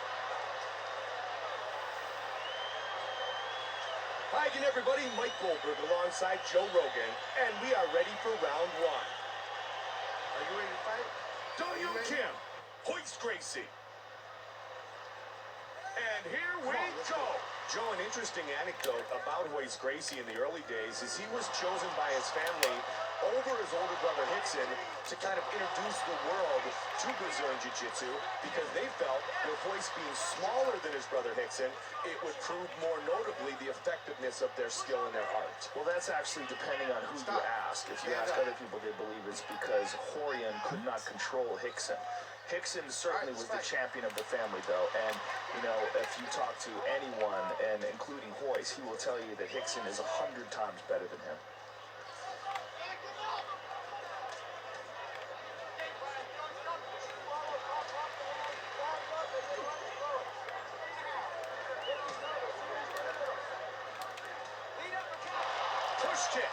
Speaker 1: Hi again, everybody. Mike Goldberg alongside Joe Rogan, and we are ready for round 1.
Speaker 4: Are you ready to fight?
Speaker 1: Dong Yoon Kim, Royce Gracie. And here we go. Joe, an interesting anecdote about Royce Gracie in the early days is he was chosen by his family over his older brother Hickson to kind of introduce the world to Brazilian Jiu-Jitsu because they felt with Royce being smaller than his brother Hickson, it would prove more notably the effectiveness of their skill and their art.
Speaker 2: Well, that's actually depending on who you ask. If you ask other people, they believe it's because Horian could not control Hickson. Hickson certainly was the champion of the family, though, and, you know, if you talk to anyone, and including Royce, he will tell you that Hickson is 100 times better than him.
Speaker 1: Push kick.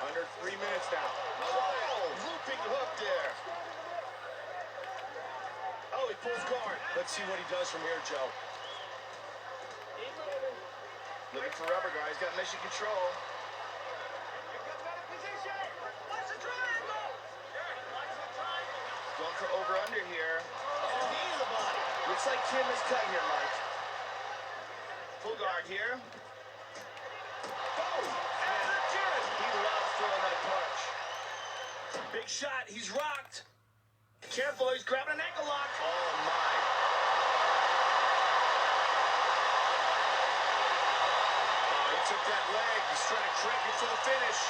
Speaker 1: Under 3 minutes now.
Speaker 2: Oh, looping hook there.
Speaker 1: Oh, he pulls guard. Let's see what he does from here, Joe.
Speaker 2: Looking for rubber guy. He's got mission control. Going for over-under here. Oh, knee to the body. Looks like Kim is cut here, Mike. Full guard here.
Speaker 1: Oh, and again.
Speaker 2: He loves throwing that punch.
Speaker 1: Big shot. He's rocked.
Speaker 2: Careful, he's grabbing an ankle lock.
Speaker 1: Oh, my. Oh, he took that leg. He's trying to trap it for the finish.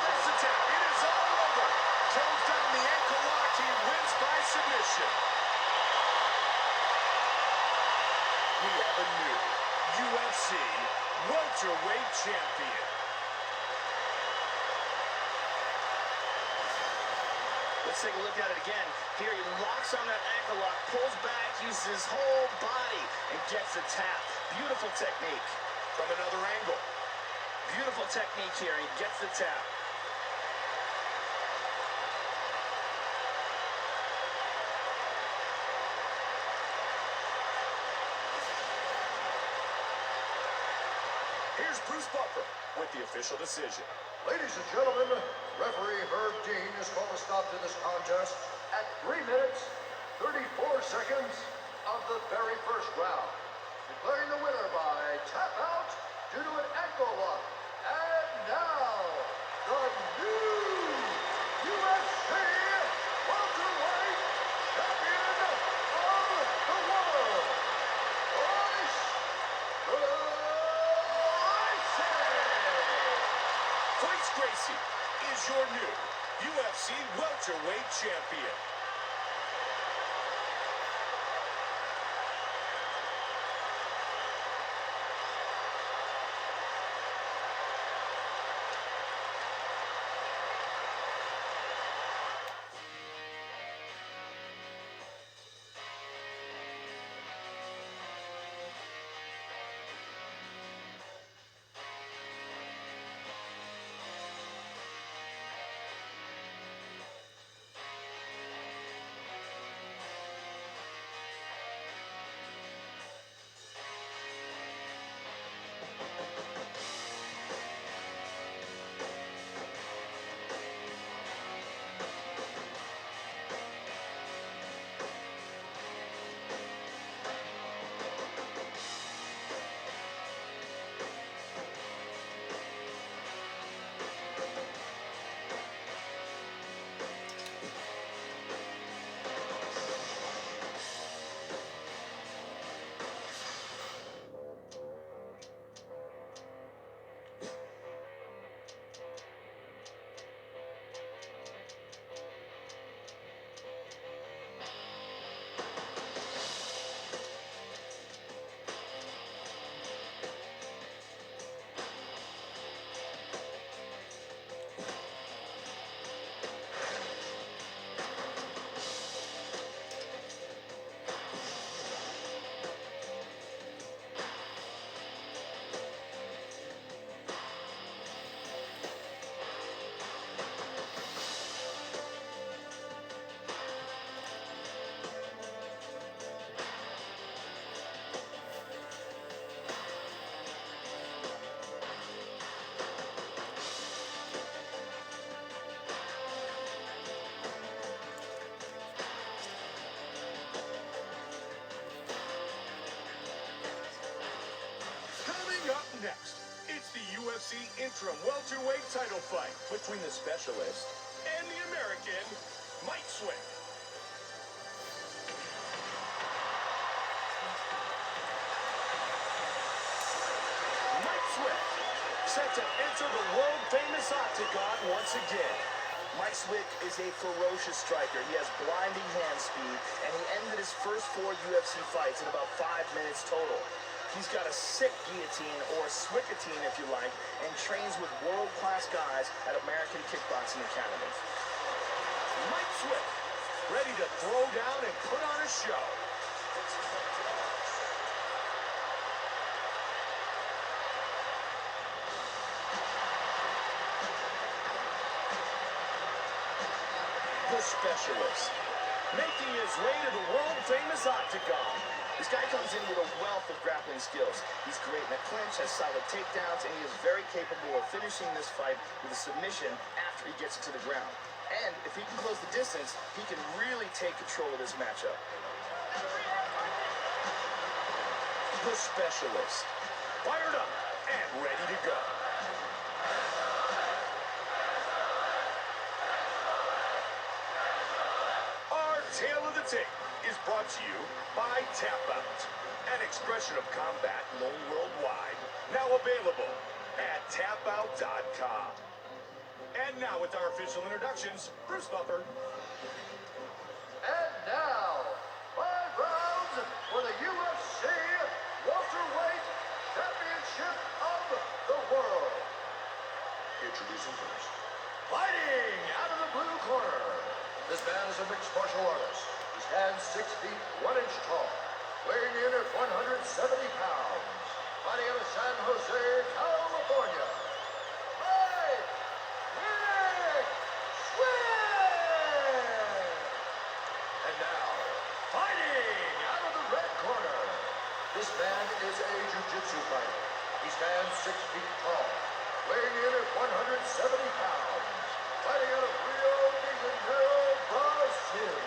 Speaker 1: This attack. It is all over. Throws down the ankle lock. He wins by submission. We have a new UFC welterweight champion.
Speaker 2: Let's take a look at it again. Here he locks on that ankle lock, pulls back, uses his whole body, and gets a tap. Beautiful technique.
Speaker 1: From another angle.
Speaker 2: Beautiful technique here. He gets the tap.
Speaker 1: Here's Bruce Buffer with the official decision.
Speaker 3: Ladies and gentlemen, referee Herb Dean has called a stop to this contest at 3 minutes, 34 seconds of the very first round. Declaring the winner by tap out due to an ankle lock. And now, the new UFC welterweight champion of the world, Royce
Speaker 1: Royce Gracie is your new UFC welterweight champion. Coming up next, it's the UFC interim welterweight title fight between the specialist and the American, Mike Swift. Mike Swift, set to enter the world-famous octagon once again.
Speaker 2: Mike Swift is a ferocious striker. He has blinding hand speed, and he ended his first 4 UFC fights in about 5 minutes total. He's got a sick guillotine, or swikatine if you like, and trains with world-class guys at American Kickboxing Academy.
Speaker 1: Mike Swift, ready to throw down and put on a show. The specialist, making his way to the world-famous octagon.
Speaker 2: This guy comes in with a wealth of grappling skills. He's great in the clinch, has solid takedowns, and he is very capable of finishing this fight with a submission after he gets it to the ground. And if he can close the distance, he can really take control of this matchup.
Speaker 1: The specialist, fired up and ready to go. Our tale of the tape is brought to you by Tap Out, an expression of combat known worldwide, now available at tapout.com. And now with our official introductions, Bruce Buffer.
Speaker 3: And now, 5 rounds for the UFC welterweight championship of the world. Introducing first, fighting out of the blue corner. This man is a mixed martial artist. He stands 6 feet 1 inch tall, weighing in at 170 pounds. Fighting out of San Jose, California. Mike Swift! And now, fighting out of the red corner. This man is a jiu-jitsu fighter. He stands 6 feet tall, weighing in at 170 pounds. Fighting out of Rio de Janeiro, Brazil.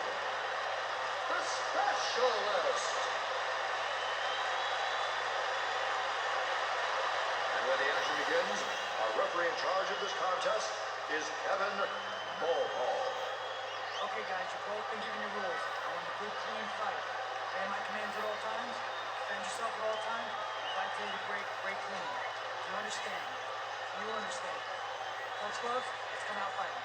Speaker 3: The specialist. And when the action begins, our referee in charge of this contest is Kevin Mulhall.
Speaker 8: Okay, guys, you've both been given your rules. I want a good, clean fight. Obey my commands at all times. Defend yourself at all times. Fight till you break clean. Do you understand? You understand. Touch gloves, let's come out fighting.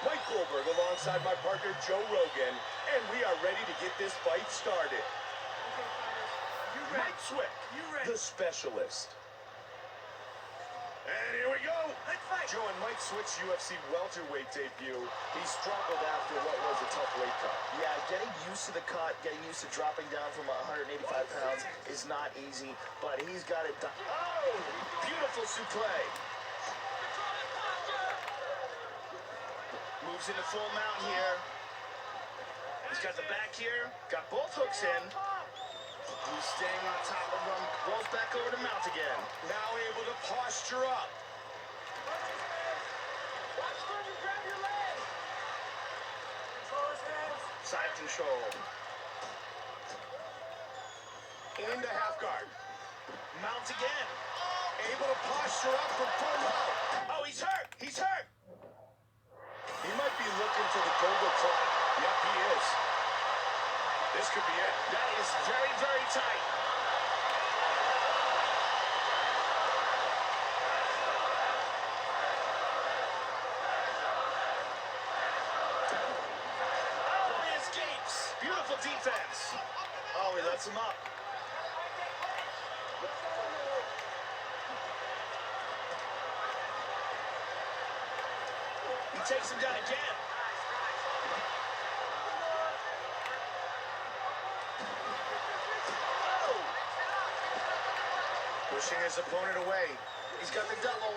Speaker 1: Mike Goldberg alongside my partner Joe Rogan, and we are ready to get this fight started.
Speaker 5: Okay, fighters, you ready?
Speaker 1: Mike Swick,
Speaker 5: You ready?
Speaker 1: the specialist. And here we go.
Speaker 5: Let's fight.
Speaker 1: Joe and Mike Swick's UFC welterweight debut. He struggled after what was a tough weight cut.
Speaker 2: Yeah, getting used to the cut, getting used to dropping down from 185 pounds is not easy, but he's got it done. Oh, beautiful suplex. Moves into full mount here. He's got the back here, got both hooks in. He's staying on top of him. Rolls back over to mount again.
Speaker 1: Now able to posture up.
Speaker 5: Watch when you grab your leg. Control his hands.
Speaker 2: Side control.
Speaker 1: Into half guard.
Speaker 2: Mount again.
Speaker 1: Able to posture up from full mount.
Speaker 2: Oh, he's hurt. He's hurt.
Speaker 1: He might be looking for the Gogo Club. Yep, he is. This could be it.
Speaker 2: That is very, very tight. Oh, he escapes. Beautiful defense. Oh, he lets him up. He takes him down again.
Speaker 1: Pushing his opponent away.
Speaker 2: He's got the double.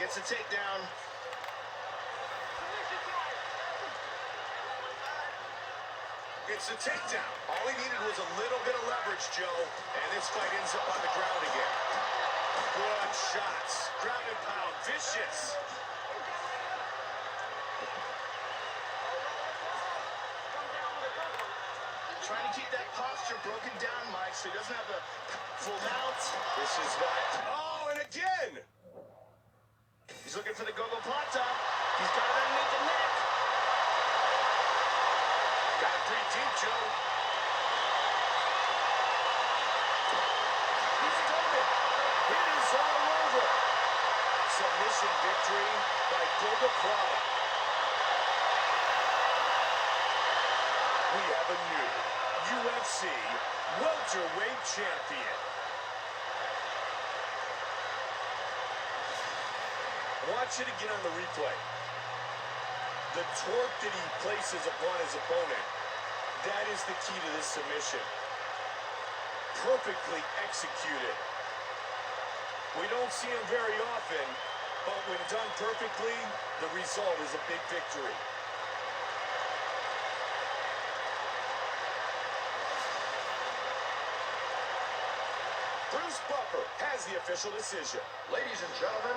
Speaker 2: Gets a takedown.
Speaker 1: It's a takedown. All he needed was a little bit of leverage, Joe, and this fight ends up on the ground again. Good shots. Ground and pound. Vicious.
Speaker 2: Trying to keep that posture broken down, Mike, so he doesn't have the full mount.
Speaker 1: This is not... Oh, and again!
Speaker 2: He's looking for the Gogo Plata. He's got it underneath the neck.
Speaker 1: Got it pretty deep, Joe. He's done it. It is all over. Submission victory by Gogo Plata. We have a new UFC welterweight champion. Watch it again on the replay. The torque that he places upon his opponent, that is the key to this submission. Perfectly executed. We don't see him very often, but when done perfectly, the result is a big victory. Bruce Buffer has the official decision.
Speaker 3: Ladies and gentlemen,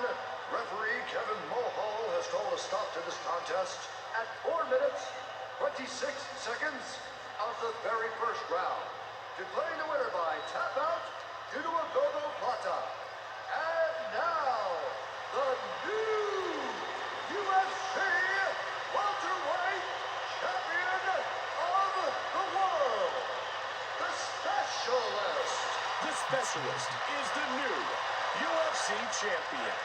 Speaker 3: referee Kevin Mulhall has called a stop to this contest at 4 minutes, 26 seconds of the very first round, declaring the winner by tap out due to a Gogo Plata. And now, the new UFC welterweight champion of the world, the Specialist.
Speaker 1: The Specialist is the new UFC champion.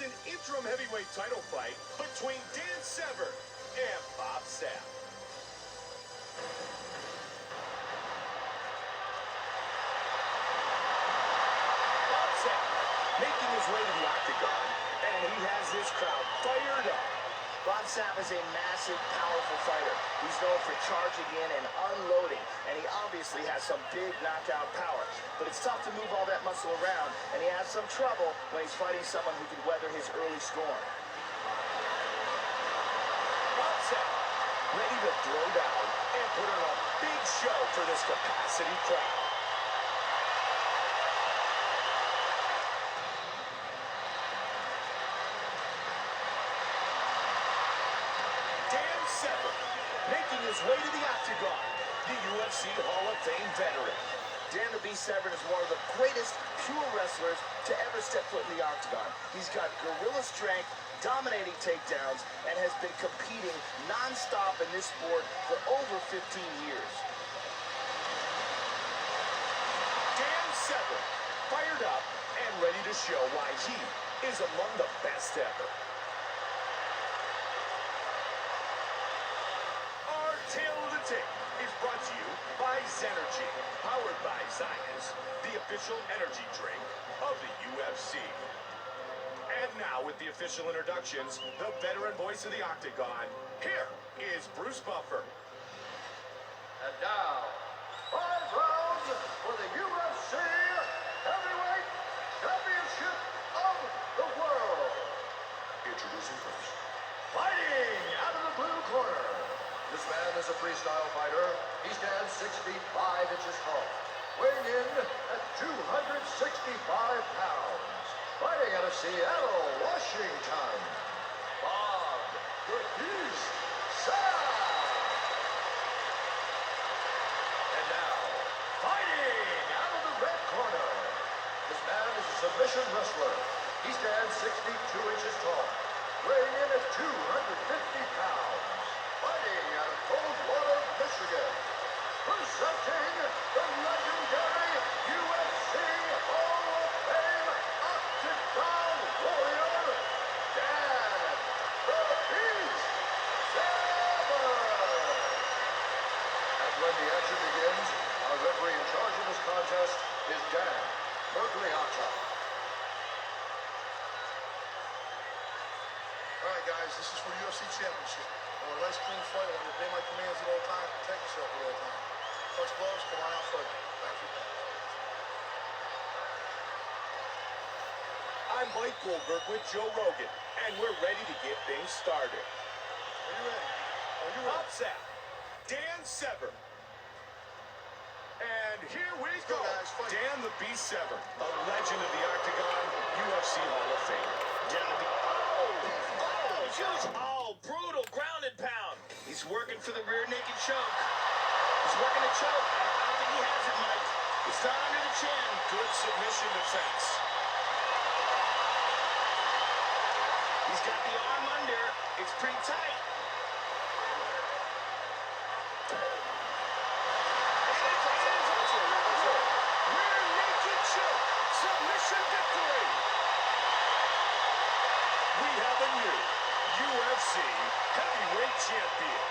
Speaker 1: It's an interim heavyweight title fight between Dan Severn and Bob Sapp. Bob Sapp making his way to the octagon, and he has this crowd fired up.
Speaker 2: Bob Sapp is a massive, powerful fighter. He's known for charging in and unloading, and he obviously has some big knockout power. But it's tough to move all that muscle around, and he has some trouble when he's fighting someone who can weather his early storm.
Speaker 1: Bob Sapp ready to throw down and put on a big show for this capacity crowd. Dan Severn making his way to the octagon, the UFC Hall of Fame veteran.
Speaker 2: Dan the Beast Severn is one of the greatest pure wrestlers to ever step foot in the octagon. He's got gorilla strength, dominating takedowns, and has been competing non-stop in this sport for over 15 years.
Speaker 1: Dan Severn fired up and ready to show why he is among the best ever. Our Tale of the Tape is brought to you by Zenergy, powered by Zion's, the official energy drink of the UFC. And now, with the official introductions, the veteran voice of the octagon, here is Bruce Buffer.
Speaker 3: And now, 5 rounds for the UFC Heavyweight Championship of the World. Introducing first. Fighting out of the blue corner. This man is a freestyle fighter. He stands 6 feet 5 inches tall, weighing in at 265 pounds. Fighting out of Seattle, Washington, Bob the Beast Sapp. And now, fighting out of the red corner. This man is a submission wrestler. He stands 6 feet 2 inches tall, weighing in at 250 pounds. Fighting out of Coldwater, Michigan, presenting the legendary UFC Hall of Fame Octagon Warrior, Dan the Beast Severn. And when the action begins, our referee in charge of this contest is Dan Murgliata.
Speaker 4: All right, guys, this is for the UFC Championship. I want a nice, clean fight. I want you to obey my commands at all times, protect yourself at all times. Touch gloves, come on out fight. Thank you.
Speaker 1: I'm Mike Goldberg with Joe Rogan, and we're ready to get things started.
Speaker 4: Are you ready? Are you
Speaker 1: Bob
Speaker 4: ready?
Speaker 1: Sapp, Dan Severn. And here we
Speaker 4: go,
Speaker 1: go.
Speaker 4: guys, fight.
Speaker 1: Dan the Beast Severn, a legend of the Octagon, UFC Hall of Fame. Dan the Beast.
Speaker 2: Oh, brutal ground and pound. He's working for the rear naked choke. He's working the choke. I don't think he has it, Mike. It's not under the chin.
Speaker 1: Good submission defense.
Speaker 2: He's got the arm under. It's pretty tight.
Speaker 1: Rear naked choke. Submission victory. We have a new UFC heavyweight champion.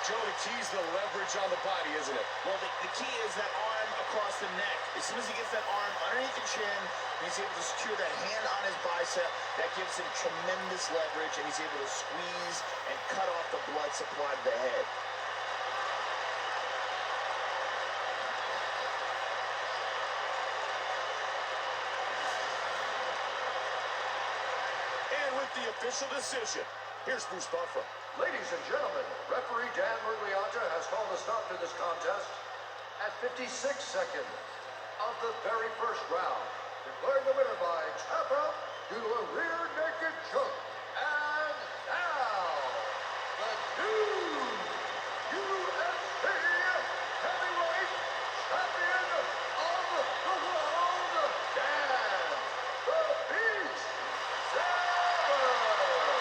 Speaker 1: Joe, the key's the leverage on the body, isn't it?
Speaker 2: Well, the key is that arm across the neck. As soon as he gets that arm underneath the chin, he's able to secure that hand on his bicep. That gives him tremendous leverage, and he's able to squeeze and cut off the blood supply to the head.
Speaker 1: And with the official decision, here's Bruce Buffer.
Speaker 3: Ladies and gentlemen, referee Dan Murgliata has called a stop to this contest at 56 seconds of the very first round, declaring the winner by tap out due to a rear naked choke. And now, the new UFC Heavyweight Champion of the World, Dan the Beast Severn.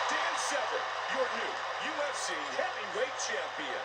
Speaker 1: Dan Severn, your new UFC heavyweight champion.